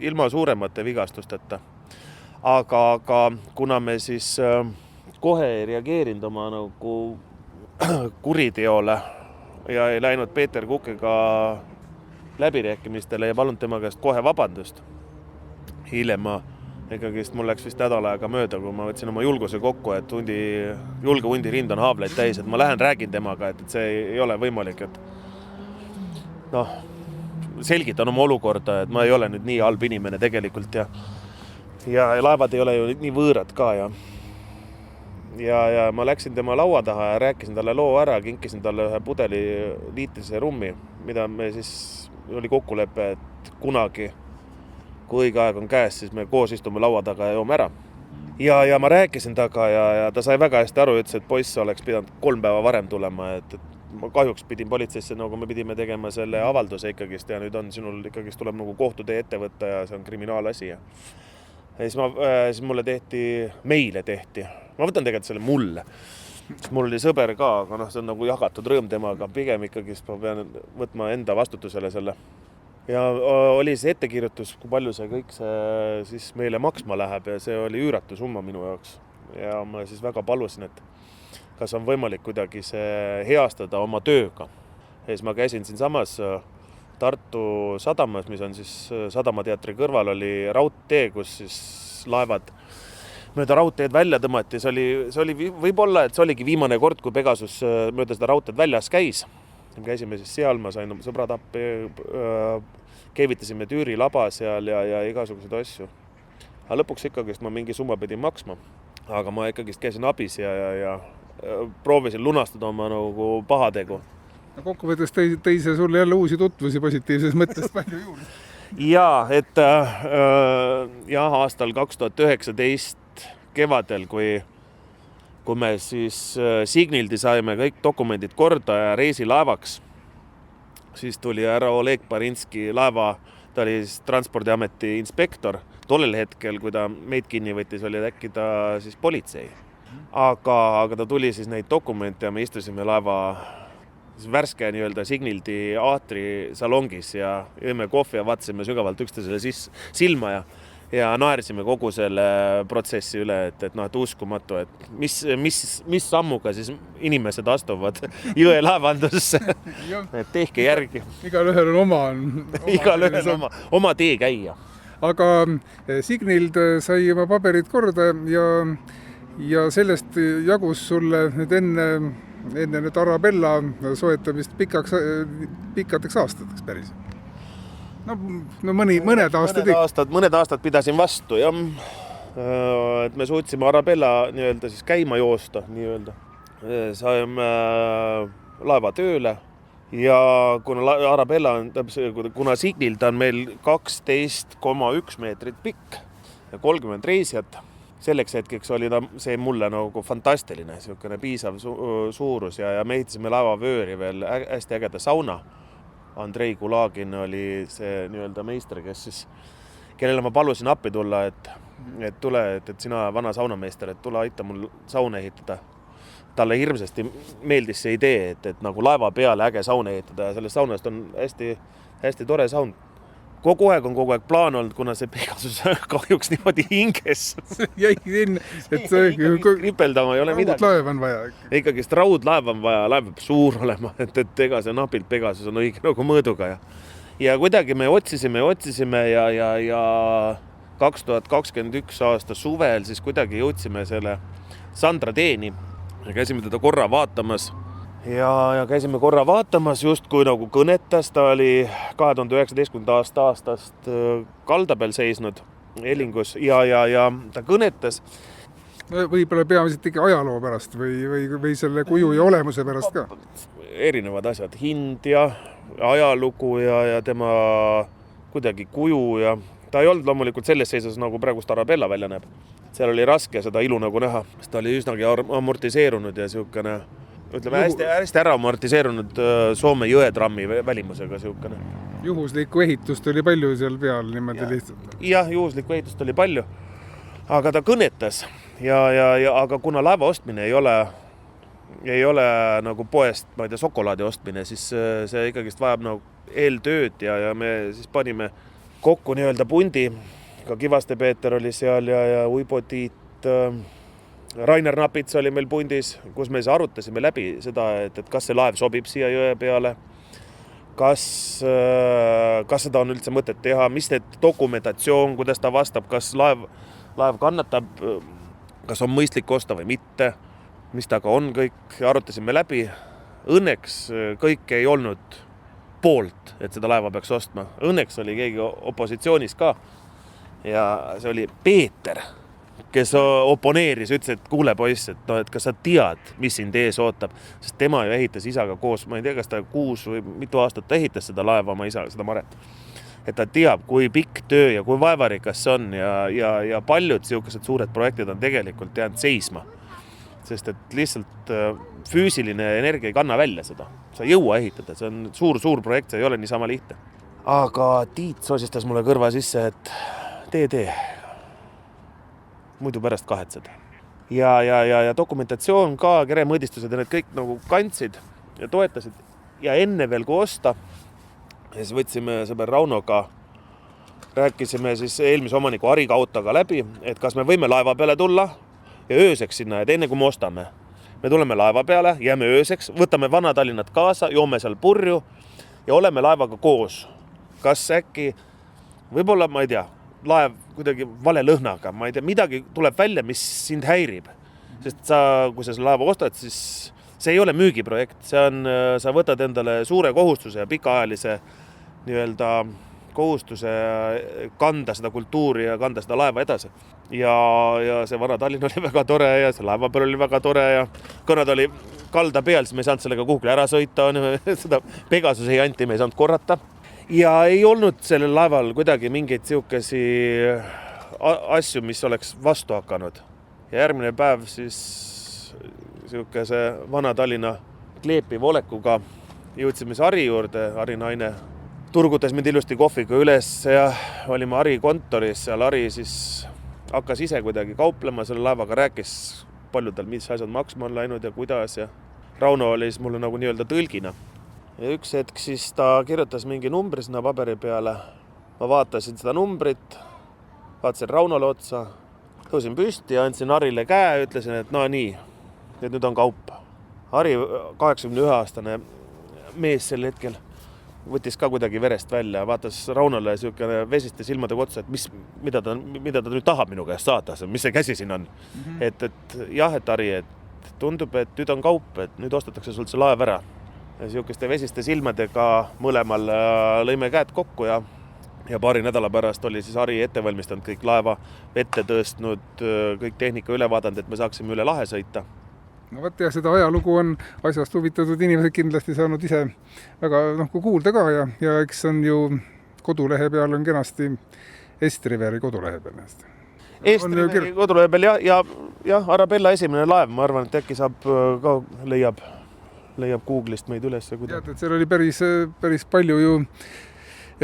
ilma suuremate vigastusteta. Aga kuna me siis kohe ei reageerinud oma nagu kuriteole ja ei läinud Peeter Kukega läbirääkimistele ja palunud tema käest kohe vabandust. Hiljem mul läks vist nädal aega mööda, kui ma võtsin oma julguse kokku, et julge hundi rind on haavleid täis, et ma lähen räägin temaga, et see ei ole võimalik, et selgitan oma olukorda, et ma ei ole nüüd nii halb inimene tegelikult ja laevad ei ole ju nii võõrad ka ja ma läksin tema laua taha ja rääkisin talle loo ära, kinkisin talle ühe pudeli liitrise rummi, mida me siis oli kokkulepe, et kunagi kui õige aeg on käes, siis me koos istume laua taga ja joome ära. Ja ma rääkisin taga ja ta sai väga hästi aru, ütles, et poiss oleks pidanud 3 päeva varem tulema, et ma kahjuks pidin politseisse, nagu me pidime tegema selle avalduse ikkagist ja nüüd on sinul ikkagist tuleb nagu kohtutee ette võtta ja see on kriminaalasi. Ja siis meile tehti. Ma võtan tegelikult selle mulle. Mul oli sõber ka, aga see on nagu jagatud rõõm temaga. Pigem ikkagist ma pean võtma enda vastutusele selle. Ja oli see ettekirjutus, kui palju see kõik see siis meile maksma läheb ja see oli üüratu summa minu jaoks. Ja ma siis väga palusin, et kas on võimalik kuidagi see heastada oma tööga. Ja siis ma käisin siin samas Tartu sadamas, mis on siis Sadamateatri kõrval oli raudtee, kus siis laevad mööda raudteed välja tõmmati. See oli võib-olla, et see oligi viimane kord, kui Pegasus mööda seda raudteed väljas käis. Me käisime siis seal, ma sain sõbrad appi, keevitasime Tüüri laba seal ja igasugused asju. Aga lõpuks ikkagist ma mingi summa pidin maksma, aga ma ikkagist käisin abis ja proovisin lunastada oma nagu pahategu. Kokkuvõttes tõi see sulle jälle uusi tutvusi positiivses mõttes palju juurde. Jaa, et aastal 2019 kevadel, kui me siis Signildi saime kõik dokumendid korda ja reisilaevaks, siis tuli härra Oleg Barinski laeva, ta oli siis Transpordiameti inspektor. Tollel hetkel, kui ta meid kinni võttis, oli äkki ta siis politsei. aga ta tuli siis neid dokumente ja me istusime laeva värske nii-öelda Signildi aatri salongis ja jõime kohvi ja vaatasime sügavalt üksteisele silma ja naersime kogu selle protsessi üle, et uskumatu, et mis sammuga siis inimesed astuvad jõelaevandusse, et tehke järgi. Igalühel on oma tee käia. Aga Signild sai oma paberid korda ja sellest jagus sulle nüüd enne nüüd Arabella soetamist pikkadeks aastateks päris. Mõned aastad pidasin vastu ja et me suutsime Arabella nii-öelda siis käima joosta nii-öelda. Saime laeva tööle ja kuna Signild on meil 12,1 meetrit pikk ja 30 reisijat, selleks hetkeks oli see mulle nagu fantastiline, piisav suurus ja me ehitasime laevavööri veel hästi ägeda sauna. Andrei Kulagin oli see nii-öelda meister, kellele ma palusin appi tulla, et sina vana saunameister, et tule aita mul sauna ehitada. Talle hirmsasti meeldis see idee, et nagu laeva peale äge sauna ehitada ja sellest saunast on hästi tore saun. Kogu aeg plaan olnud, kuna see Pegasus kahjuks niimoodi hinges. Jäi siin, et kripeldama ei ole midagi. Raudlaev on vaja. Ikkagist raudlaev on vaja, laev peab suur olema, et ega see napilt Pegasus on õige nagu mõõduga. Ja kuidagi me otsisime ja 2021 aasta suvel siis kuidagi jõudsime selle Sandra teeni ja käisime teda korra vaatamas. Ja käisime korra vaatamas, justkui nagu kõnetas, ta oli 2019. aastast kalda peal seisnud Elingus ja ta kõnetas. Võib-olla peamiselt ikka ajaloo pärast või selle kuju ja olemuse pärast ka? Erinevad asjad, hind ja ajalugu ja tema kuidagi kuju ja ta ei olnud loomulikult selles seisus, nagu praegust Arabella välja näeb. Seal oli raske seda ilu nagu näha, sest ta oli üsnagi amortiseerunud ja siukene hästi ära amortiseerunud Soome jõetrammi välimusega siukene. Juhuslikku ehitust oli palju seal peal niimoodi lihtsalt. Jah, juhuslikku ehitust oli palju, aga ta kõnetas aga kuna laeva ostmine ei ole nagu poest, ma ei tea, sokolaadi ostmine, siis see ikkagist vajab nagu eeltööd ja me siis panime kokku nii-öelda pundi, ka Kivaste Peeter oli seal ja Uibo Tiit, Rainer Napits oli meil pundis, kus me arutasime läbi seda, et kas see laev sobib siia jõe peale, kas seda on üldse mõtet teha, mis need dokumentatsioon, kuidas ta vastab, kas laev kannatab, kas on mõistlik osta või mitte, mis taga on, kõik arutasime läbi. Õnneks kõik ei olnud poolt, et seda laeva peaks ostma. Õnneks oli keegi opositsioonis ka ja see oli Peeter, kes oponeeris, ütles, et kuule poiss, et kas sa tead, mis sind ees ootab, sest tema ju ehitas isaga koos, ma ei tea, kas ta 6 või mitu aastat ta ehitas seda laeva oma isaga, seda Maret. Et ta teab, kui pikk töö ja kui vaevarikas see on ja paljud siukesed suured projektid on tegelikult jäänud seisma, sest et lihtsalt füüsiline energia ei kanna välja seda. Sa ei jõua ehitada, see on suur projekt, see ei ole niisama lihtne. Aga Tiit sosistas mulle kõrva sisse, et tee. Muidu pärast kahetsed. Ja dokumentatsioon ka, keremõõdistused ja need kõik nagu kandsid ja toetasid. Ja enne veel kui osta, siis võtsime sõber Raunoga, rääkisime siis eelmise omaniku Ariga autoga läbi, et kas me võime laeva peale tulla ja ööseks sinna, et enne kui me ostame. Me tuleme laeva peale, jääme ööseks, võtame Vana-Tallinnat kaasa, joome seal purju ja oleme laevaga koos. Kas äkki, võib-olla, ma ei tea, laev kuidagi vale lõhnaga, ma ei tea, midagi tuleb välja, mis sind häirib. Sest kui sa laeva ostad, siis see ei ole müügiprojekt, sa võtad endale suure kohustuse ja pikaajalise nii-öelda kohustuse kanda seda kultuuri ja kanda seda laeva edasi. Ja see Vana-Tallinn oli väga tore ja see laeva peal oli väga tore ja kui nad oli kalda peal, siis me ei saanud sellega kuhugile ära sõita, seda Pegasuse ei anti, me ei saanud korrata. Ja ei olnud sellel laeval kuidagi mingeid siukesi asju, mis oleks vastu hakanud. Ja järgmine päev siis siukese Vana-Tallinna kleepiva olekuga jõudsime Ari juurde, Ari naine turgutas mind ilusti kohviga üles ja olime Ari kontoris, seal Ari siis hakkas ise kuidagi kauplema selle laevaga, rääkis palju tal mis asjad maksma on läinud ja kuidas ja Rauno oli siis mulle nagu nii-öelda tõlgina. Ja üks hetk siis ta kirjutas mingi numbri sinna paberi peale. Ma vaatasin seda numbrit, vaatasin Raunole otsa, tõusin püsti ja andsin Harile käe, ütlesin, et no nii, et nüüd on kaup. Hari, 81-aastane mees sel hetkel, võttis ka kuidagi verest välja, vaatas Raunole siukene vesiste silmade otsa, et mida ta nüüd tahab minu käest saada, mis see käsi siin on. Et jah, et Hari, et tundub, et nüüd on kaup, et nüüd ostetakse sult see laev ära. Ja siukeste vesiste silmadega mõlemal lõime käed kokku ja paari nädala pärast oli siis Hari ette valmistanud kõik laeva vette tõstnud, kõik tehnika üle vaadanud, et me saaksime üle lahe sõita. No võt ja seda ajalugu on asjast huvitatud inimesed kindlasti saanud ise väga kuulda ka ja eks on ju kodulehe peal on kenasti Estriveri kodulehe peal. Estriveri kodulehe peal ja Arabella esimene laev, ma arvan, et äkki saab ka leiab Google'ist meid üles. Tead, et seal oli päris palju ju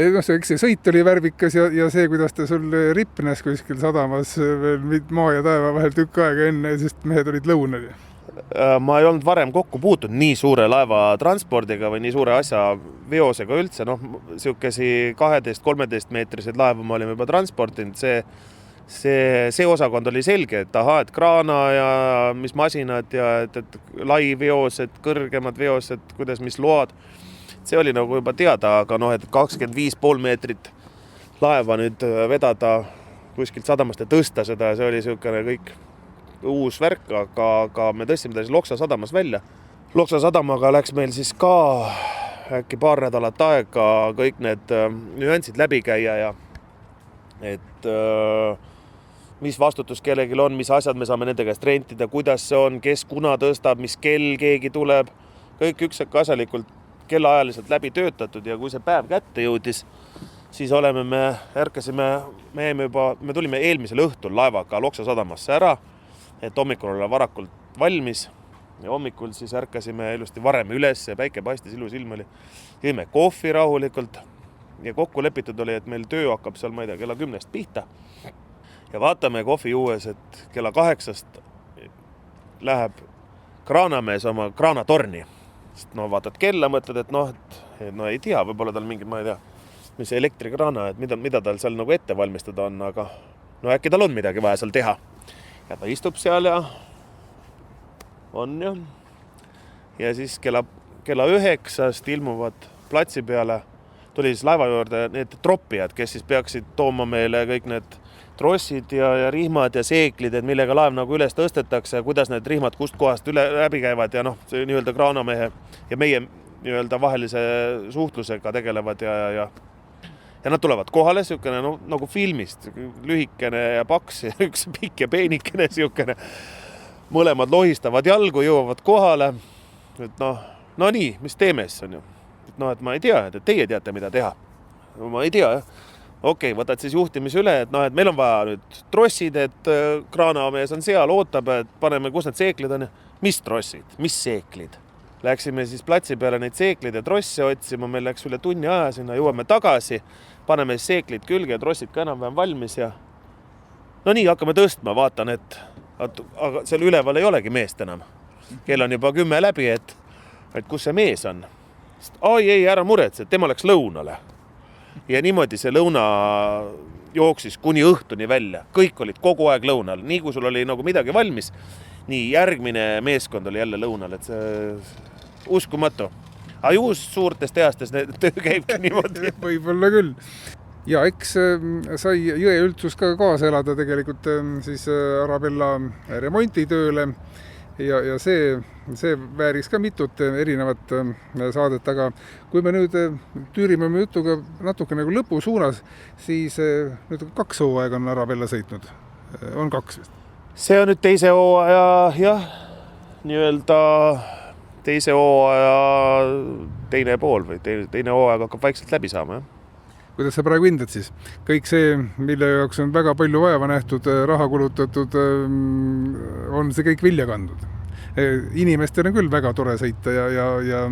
eks see sõit oli värvikas ja see, kuidas ta sul ripnes kuskil sadamas veel maa ja taeva vahel tükk aega enne, sest mehed olid lõunal. Ma ei olnud varem kokku puutunud nii suure laeva transpordiga või nii suure asja veosega üldse. Siukesi 12-13 meetrised laevu ma olime juba transportinud. See osakond oli selge, et et kraana ja mis masinad ja et lai veosed, kõrgemad veosed, kuidas mis load. See oli nagu juba teada, aga et 25,5 meetrit laeva nüüd vedada kuskilt sadamast ja tõsta seda, see oli siukene kõik uus värk, aga me tõstsime ta siis Loksa sadamas välja. Loksa sadamaga läks meil siis ka äkki paar nädalat aega kõik need nüansid läbi käia ja et mis vastutus kellelgi on, mis asjad me saame nende käest rentida, kuidas see on, kes kuna tõstab, mis kell keegi tuleb, kõik üksak asjalikult kellaajaliselt läbi töötatud ja kui see päev kätte jõudis, siis me tulime eelmisel õhtul laevaga Loksa sadamasse ära, et hommikul olla varakult valmis ja hommikul siis ärkasime ilusti varem üles ja päike paistis, ilus ilm oli. Jõime kohvi rahulikult ja kokku lepitud oli, et meil töö hakkab seal, ma ei tea, kella 10 pihta. Ja vaatame kohvi juues, et kella 8 läheb kraanamees oma kraanatorni. Sest vaatad kella, mõtled, et ei tea, võib-olla tal mingid, ma ei tea, mis elektrikraana, et mida tal seal nagu ette valmistada on, aga äkki tal on midagi vaja seal teha. Ja ta istub seal ja on ju. Ja siis kella 9 ilmuvad platsi peale, tuli siis laeva juurde need troppijad, kes siis peaksid tooma meile kõik need trossid ja rihmad ja seeklid, et millega laev nagu üles tõstetakse ja kuidas need rihmad kust kohast läbi käivad ja see nii-öelda kraanamehe ja meie nii-öelda vahelise suhtlusega tegelevad ja nad tulevad kohale siukene nagu filmist, lühikene ja paks ja üks pikk ja peenikene siukene. Mõlemad lohistavad jalgu, jõuavad kohale. Et nii, mis teeme siis on ju? Et ma ei tea, et teie teate, mida teha. Ma ei tea, jah. Okei, võtad siis juhtimise üle, et meil on vaja nüüd trossid, et kraanamees on seal, ootab, et paneme, kus need seeklid on. Mis trossid? Mis seeklid? Läksime siis platsi peale neid seeklid ja trosse otsima, meil läks üle tunni aja sinna, jõuame tagasi, paneme seeklid külge ja trossid ka enam-vähem valmis ja nii, hakkame tõstma, vaatan, et aga seal üleval ei olegi meest enam. Kell on juba 10 läbi, et kus see mees on. Ei, ära muretse, tema läks lõunale. Ja niimoodi see lõuna jooksis kuni õhtuni välja. Kõik olid kogu aeg lõunal. Nii kui sul oli nagu midagi valmis, nii järgmine meeskond oli jälle lõunal, et see uskumatu. Aga juhus suurtes tehastes töö käibki niimoodi. Võib-olla küll. Ja eks sai jõe üldsus ka kaasa elada tegelikult siis Arabella remontitööle ja see vääriks ka mitut erinevat saadet, aga kui me nüüd tüürime oma jutuga natuke nagu lõpu suunas, siis nüüd 2 hooaega on Arabella sõitnud. On 2 vist? See on nüüd teise hooaja, jah, nii-öelda teise hooaja teine pool või teine hooaeg hakkab vaikselt läbi saama, jah. Kuidas sa praegu hindad siis? Kõik see, mille jaoks on väga palju vaeva nähtud, raha kulutatud, on see kõik vilja kandnud. Inimestel on küll väga tore sõita ja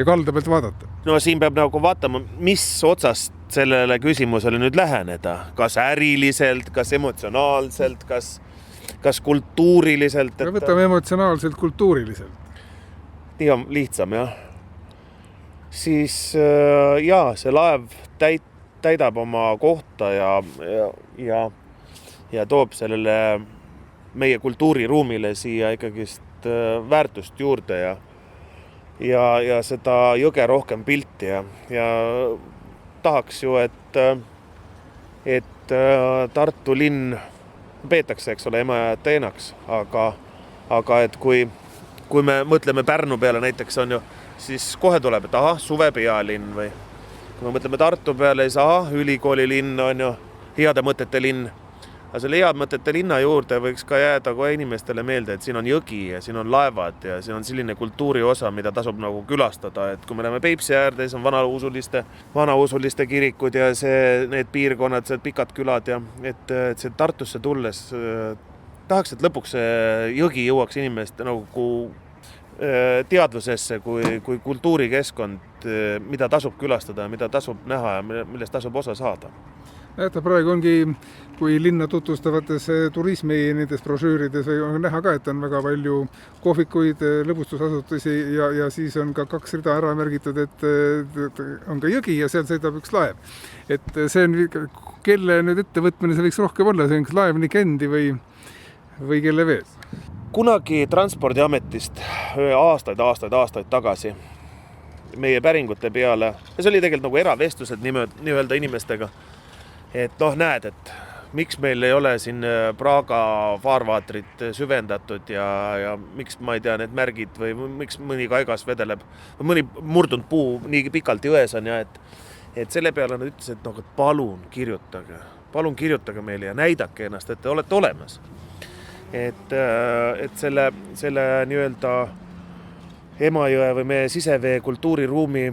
kalda pealt vaadata. Siin peab nagu vaatama, mis otsast sellele küsimusele nüüd läheneda. Kas äriliselt, kas emotsionaalselt, kas kas kultuuriliselt, Me võtame emotsionaalselt, kultuuriliselt. nii on lihtsam, jah. Siis see laev täidab oma kohta ja toob sellele meie kultuuriruumile siia ikkagist väärtust juurde ja seda jõge rohkem pilti ja tahaks ju, et Tartu linn peetakse, eks ole, Emajõe-Ateenaks, aga et kui me mõtleme Pärnu peale näiteks on ju, siis kohe tuleb, et suve pealinn või kui me mõtleme Tartu peale, siis ülikooli linn on ju, heade mõtete linn. Aga selle head mõtete linna juurde võiks ka jääda kohe inimestele meelde, et siin on jõgi ja siin on laevad ja siin on selline kultuuri osa, mida tasub nagu külastada. Et kui me läheme Peipsi äärde, siis on vanausuliste kirikud ja need piirkonnad, pikad külad ja et see Tartusse tulles tahaks, et lõpuks see jõgi jõuaks inimeste nagu teadvusesse kui kultuurikeskkond, mida tasub külastada, mida tasub näha ja millest tasub osa saada. Ta praegu ongi, kui linna tutvustavates turismi nendes brošüürides on näha ka, et on väga palju kohvikuid, lõbustusasutusi ja siis on ka 2 rida ära märgitud, et on ka jõgi ja seal sõidab üks laev. Et see on, kelle nüüd ettevõtmine see võiks rohkem olla, see on üks laev nii Kendi või kelle veel? Kunagi Transpordiametist aastaid tagasi meie päringute peale, ja see oli tegelikult nagu eravestlused nii-öelda inimestega, et näed, et miks meil ei ole siin Praga faarvaatrit süvendatud ja miks, ma ei tea, need märgid või miks mõni kaigas vedeleb, mõni murdunud puu nii pikalt jões on ja et selle peale nad ütles, et palun kirjutage meile ja näidake ennast, et te olete olemas. Et selle nii-öelda Emajõe või meie sisevee kultuuriruumi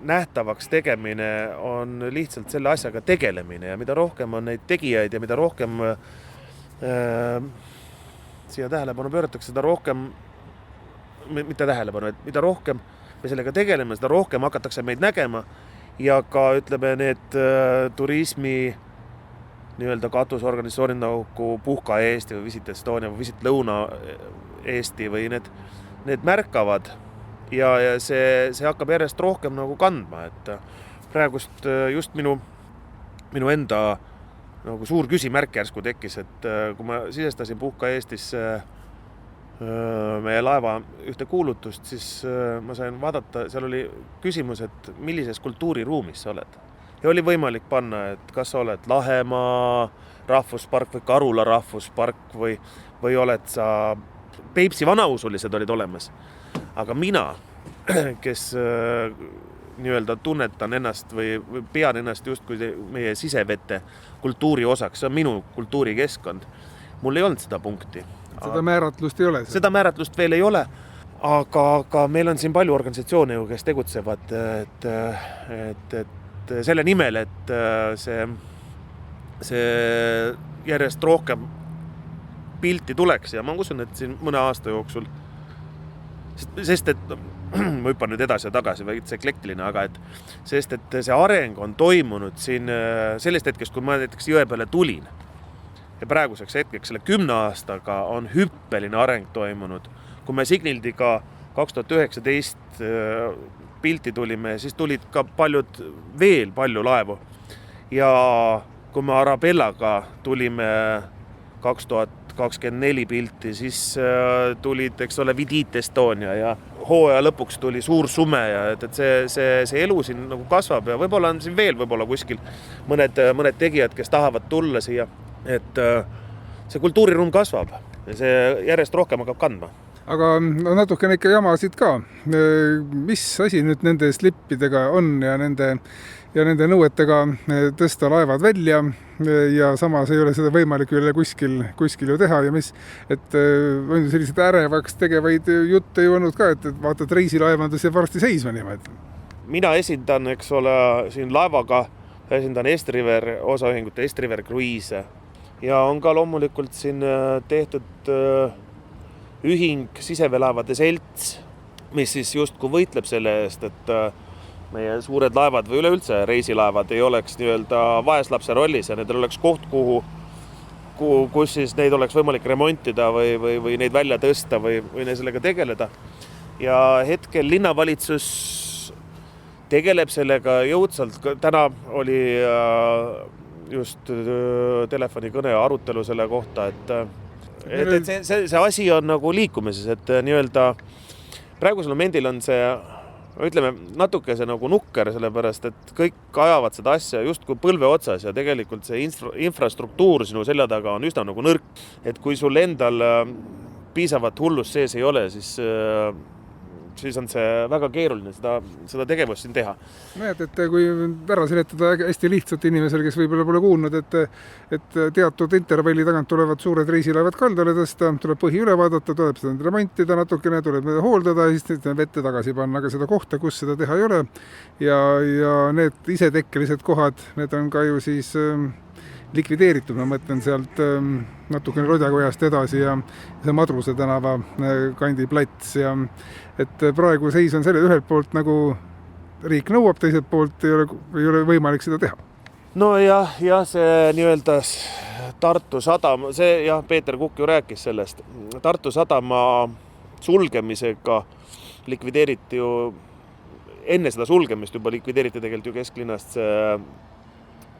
nähtavaks tegemine on lihtsalt selle asjaga tegelemine ja mida rohkem on neid tegijaid ja mida rohkem siia tähelepanu pööratakse, seda rohkem, mitte tähelepanu, et mida rohkem me sellega tegeleme, seda rohkem hakatakse meid nägema ja ka ütleme need turismi nii-öelda katusorganisatsioonid nagu Puhka Eesti või Visit Estonia või Visit Lõuna-Eesti või need märkavad ja see hakkab järjest rohkem nagu kandma, et praegust just minu enda nagu suur küsimärk järsku tekkis, et kui ma sisestasin Puhka Eestisse meie laeva ühte kuulutust, siis ma sain vaadata, seal oli küsimus, et millises kultuuriruumis sa oled. Ja oli võimalik panna, et kas sa oled Lahemaa rahvuspark või Karula rahvuspark või oled sa Peipsi vanausulised olid olemas. Aga mina, kes nii-öelda tunnetan ennast või pean ennast just kui meie sisevete kultuuri osaks, see on minu kultuurikeskkond, mul ei olnud seda punkti. Seda määratlust ei ole? Seda määratlust veel ei ole, aga meil on siin palju organisatsioone, kes tegutsevad, et selle nimel, et see järjest rohkem pilti tuleks ja ma usun, et siin mõne aasta jooksul, sest et ma hüppan nüüd edasi ja tagasi, veits eklektiline, aga sest et see areng on toimunud siin sellest hetkest, kui ma näiteks jõe peale tulin ja praeguseks hetkeks selle 10 aastaga on hüppeline areng toimunud. Kui me Signildiga 2019 pilti tulime, siis tulid ka veel palju laevu ja kui me Arabellaga tulime 2024 pilti, siis tulid, eks ole, Visit Estonia ja hooaja lõpuks tuli Suur Sume ja et see elu siin nagu kasvab ja võib-olla on siin veel kuskil mõned tegijad, kes tahavad tulla siia, et see kultuuriruum kasvab ja see järjest rohkem hakkab kandma. Aga natukene ikka jamasid ka. Mis asi nüüd nende slippidega on ja nende nõuetega tõsta laevad välja ja samas ei ole seda võimalik üle kuskil ju teha ja et on sellised ärevaks tegevaid jutte ju olnud ka, et vaatad reisilaevandus ja varsti seisma niimoodi. Mina esindan, eks ole, siin laevaga, esindan Estriver osaühingut Estriver Cruise ja on ka loomulikult siin tehtud ühing siseveelaevade selts, mis siis justkui võitleb selle eest, et meie suured laevad või üleüldse reisilaevad ei oleks nii-öelda vaeslapse rollis ja nendel oleks koht, kus siis neid oleks võimalik remontida või neid välja tõsta või sellega tegeleda. Ja hetkel linnavalitsus tegeleb sellega jõudsalt. Täna oli just telefonikõne ja arutelu selle kohta, et see asi on nagu liikumises, et nii-öelda praegusel momendil on see, ütleme, natuke see nagu nukker, sellepärast, et kõik ajavad seda asja justkui põlve otsas ja tegelikult see infrastruktuur sinu selja taga on üsna nagu nõrk. Et kui sul endal piisavat hullust sees ei ole, siis on see väga keeruline seda tegevust siin teha. Näed, et kui ära seletada hästi lihtsalt inimesele, kes võib-olla pole kuulnud, et teatud intervalli tagant tulevad suured reisilaevad kaldale tõsta, tuleb põhi üle vaadata, tuleb seda remontida natukene, tuleb hooldada ja siis vette tagasi panna, aga seda kohta, kus seda teha ei ole. Ja need isetekkelised kohad, need on ka ju siis likvideeritud, ma mõtlen sealt natukene Rodjakojast edasi ja see Madruse tänava kandi plats ja et praegu seis on selle ühelt poolt nagu riik nõuab, teiselt poolt ei ole võimalik seda teha. No ja see nii-öelda Tartu sadam, see jah, Peeter Kukk ju rääkis sellest. Tartu sadama sulgemisega likvideeriti ju, enne seda sulgemist juba likvideeriti tegelikult ju kesklinnast see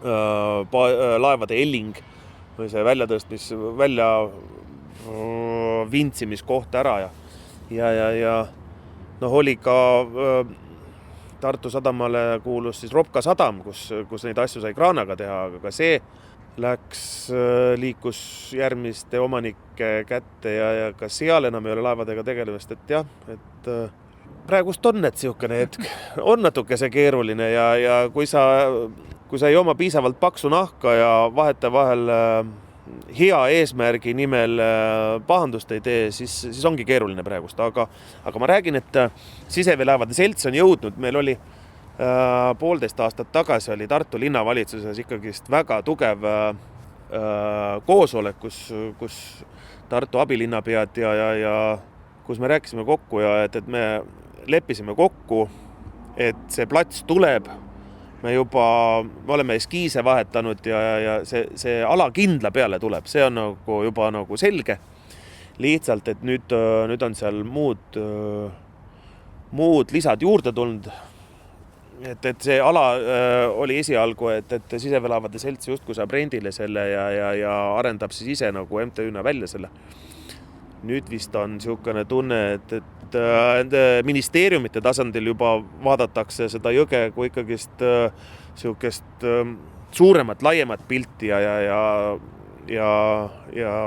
laevade elling või see välja vintsimiskoht ära ja oli ka Tartu sadamale kuulus siis Ropka sadam, kus neid asju sai kraanaga teha, aga ka see liikus järgmiste omanike kätte ja ka seal enam ei ole laevadega tegelemist, et jah, et praegust on, et siukene hetk on natuke see keeruline ja kui sa ei oma piisavalt paksu nahka ja vahetevahel hea eesmärgi nimel pahandust ei tee, siis ongi keeruline praegust. Aga ma räägin, et siseveelaevade selts on jõudnud. Meil oli 1,5 aastat tagasi oli Tartu linnavalitsuses ikkagist väga tugev koosolek, kus Tartu abilinnapead ja kus me rääkisime kokku ja et me leppisime kokku, et see plats tuleb. Me oleme eskiise vahetanud ja see ala kindla peale tuleb. See on juba selge. Lihtsalt, et nüüd on seal muud lisad juurde tulnud. Et see ala oli esialgu, et siseveelaevade selts justkui saab rendile selle ja arendab siis ise nagu MTÜ-na välja selle. Nüüd vist on siukene tunne, et ministeeriumite tasandil juba vaadatakse seda jõge kui ikkagist siukest suuremat, laiemat pilti ja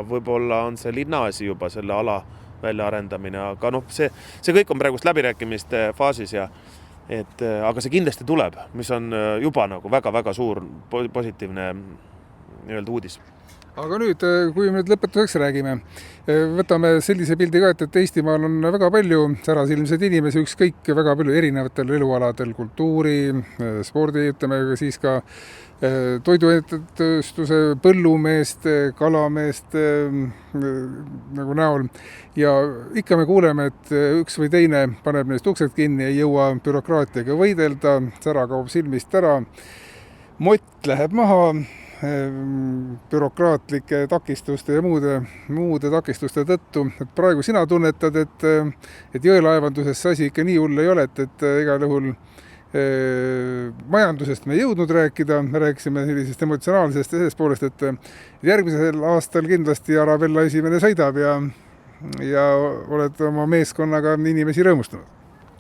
võib-olla on see linnaasi juba selle ala väljaarendamine, aga see kõik on praegust läbirääkimiste faasis aga see kindlasti tuleb, mis on juba nagu väga-väga suur positiivne uudis. Aga nüüd, kui me nüüd lõpetuseks räägime, võtame sellise pildi ka, et Eestimaal on väga palju särasilmseid inimesi, ükskõik väga palju erinevatel elualadel, kultuuri, spordi, ütleme siis ka toidutööstuse, põllumeeste, kalameeste nagu näol. Ja ikka me kuuleme, et üks või teine paneb neist uksed kinni, ei jõua bürokraatiaga võidelda, sära kaob silmist ära, mott läheb maha, bürokraatlike takistuste ja muude takistuste tõttu. Et praegu sina tunnetad, et jõelaevanduses see asi ikka nii hull ei ole, et igal juhul majandusest me ei jõudnud rääkida, me rääkisime sellisest emotsionaalsest ja sellest poolest, et järgmisel aastal kindlasti Arabella esimene sõidab ja oled oma meeskonnaga inimesi rõõmustanud.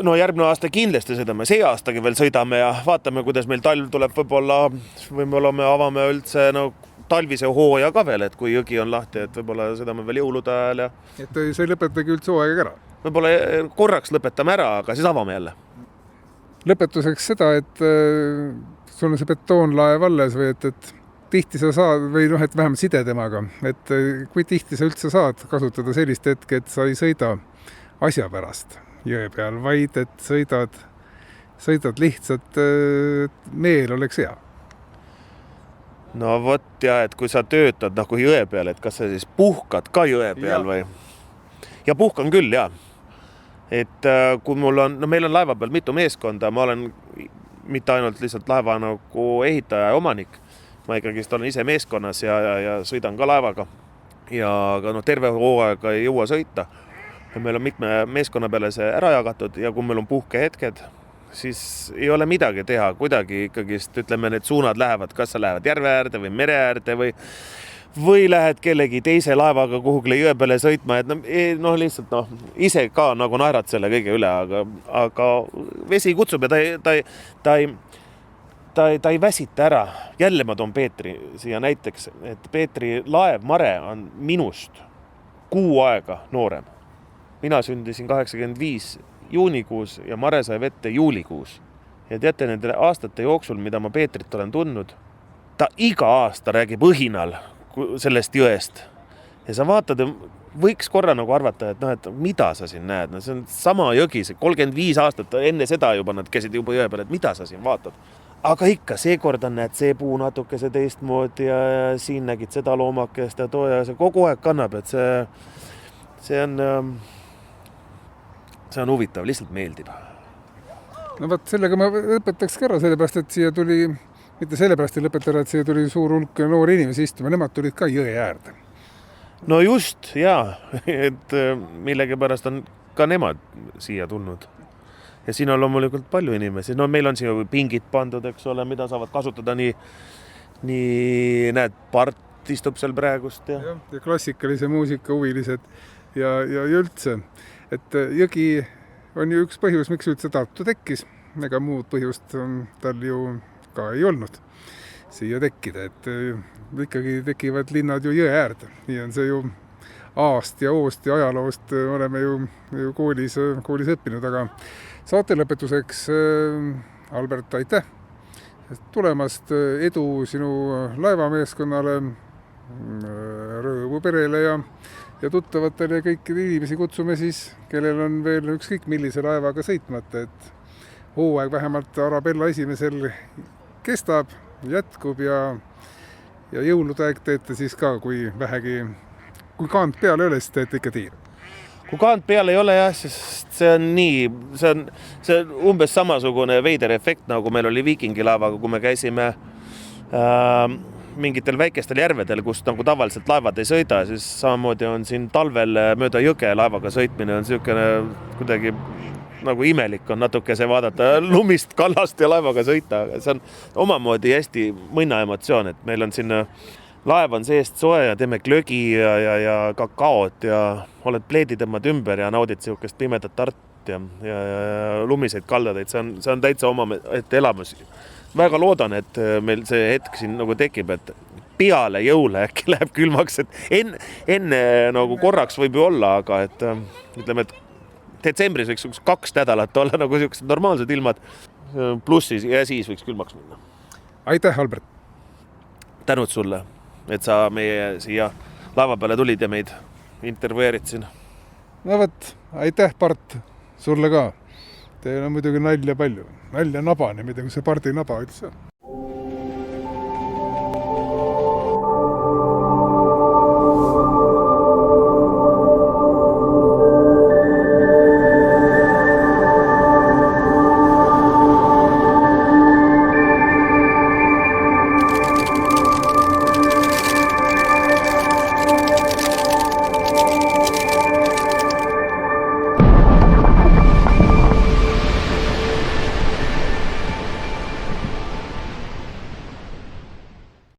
No järgmine aasta kindlasti sõidame, see aastagi veel sõidame ja vaatame, kuidas meil talv tuleb, võib-olla me avame üldse talvise hooja ka veel, et kui jõgi on lahti, et võib-olla sõidame veel jõulude ajal ja... Et sa ei lõpetagi üldse hooaega ära? Võib-olla korraks lõpetame ära, aga siis avame jälle. Lõpetuseks seda, et sul on see betoonlaev alles või et tihti sa saad, või et vähemalt side temaga, et kui tihti sa üldse saad kasutada sellist hetke, et sa ei sõida asja pärast jõe peal, vaid et sõidad lihtsalt, meel oleks hea. No vot ja, et kui sa töötad nagu jõe peal, et kas sa siis puhkad ka jõe peal või? Ja puhkan küll, jah. Et kui meil on laeva peal mitu meeskonda, ma olen mitte ainult lihtsalt laeva nagu ehitaja ja omanik, ma ikkagist olen ise meeskonnas ja sõidan ka laevaga. Ja aga terve hooaega ei jõua sõita. Ja meil on mitme meeskonna peale see ära jagatud ja kui meil on puhkehetked, siis ei ole midagi teha. Kuidagi ikkagist, ütleme, need suunad lähevad, kas sa lähevad järve äärde või mere äärde või lähed kellegi teise laevaga kuhugile jõe peale sõitma, et lihtsalt ise ka nagu naerad selle kõige üle, aga vesi kutsub ja ta ei väsita ära. Jälle ma toon Peetri siia näiteks, et Peetri laev Mare on minust 6 aega noorem. Mina sündisin 85 juunikuus ja Mare sai vette juulikuus. Ja teate, nende aastate jooksul, mida ma Peetrit olen tundnud, ta iga aasta räägib õhinal sellest jõest. Ja sa vaatad, võiks korra nagu arvata, et mida sa siin näed? See on sama jõgi, 35 aastat enne seda juba nad käisid juba jõe peal, et mida sa siin vaatad? Aga ikka, seekord on näed see puu natuke see teistmoodi ja siin nägid seda loomakest ja too ja see kogu aeg kannab, et see on huvitav, lihtsalt meeldib. No võt, sellega ma lõpetaks ära, sellepärast, et siia tuli, mitte sellepärast ei lõpetada, et siia tuli suur hulk noori inimesi istuma, nemad tulid ka jõe äärde. No just, jaa, et millegipärast on ka nemad siia tulnud. Ja siin on loomulikult palju inimesi. No meil on siia pingid pandud, eks ole, mida saavad kasutada nii näed, part istub seal praegust. Ja klassikalise muusika huvilised ja üldse. Et jõgi on ju üks põhjus, miks üldse Tartu tekkis. Ega muud põhjust tal ju ka ei olnud siia tekkida. Et ikkagi tekivad linnad ju jõe äärde. Nii on see ju aast ja oost ja ajaloost oleme ju koolis õppinud, aga saate lõpetuseks, Albert, aitäh tulemast, edu sinu laevameeskonnale, rõõmu perele ja tuttavatele ja kõikide inimesi kutsume siis, kellel on veel ükskõik millise laevaga sõitmata, et hooaeg vähemalt Arabella esimesel kestab, jätkub ja jõulude aeg teete siis ka, kui kaant peal ei ole, siis teete ikka tiir. Kui kaant peal ei ole, sest see on nii, see on umbes samasugune veider efekt, nagu meil oli viikingilaevaga, kui me käisime mingitel väikestel järvedel, kus nagu tavaliselt laevad ei sõida, siis samamoodi on siin talvel mööda jõge laevaga sõitmine on selline kuidagi nagu imelik on natuke see vaadata lumist kallast ja laevaga sõita. See on omamoodi hästi mõnna emotsioon, et meil on siin laev on seest soe ja teeme glögi ja kakaot ja oled pleedi tõmmad ümber ja naudid siukest pimedat tart ja lumiseid kaldadeid. See on täitsa oma elamus. Väga loodan, et meil see hetk siin nagu tekib, et peale jõule äkki läheb külmaks, et enne nagu korraks võib ju olla, aga et ütleme, et detsembris võiks 2 nädalat olla nagu siuksed normaalsed ilmad plussis ja siis võiks külmaks minna. Aitäh, Albert! Tänud sulle, et sa meie siia laeva peale tulid ja meid intervjueerid siin. No võt, aitäh, Part, sulle ka. Teil on muidugi nalja palju. Nalja nabane, mida kui see pardi naba üldse on.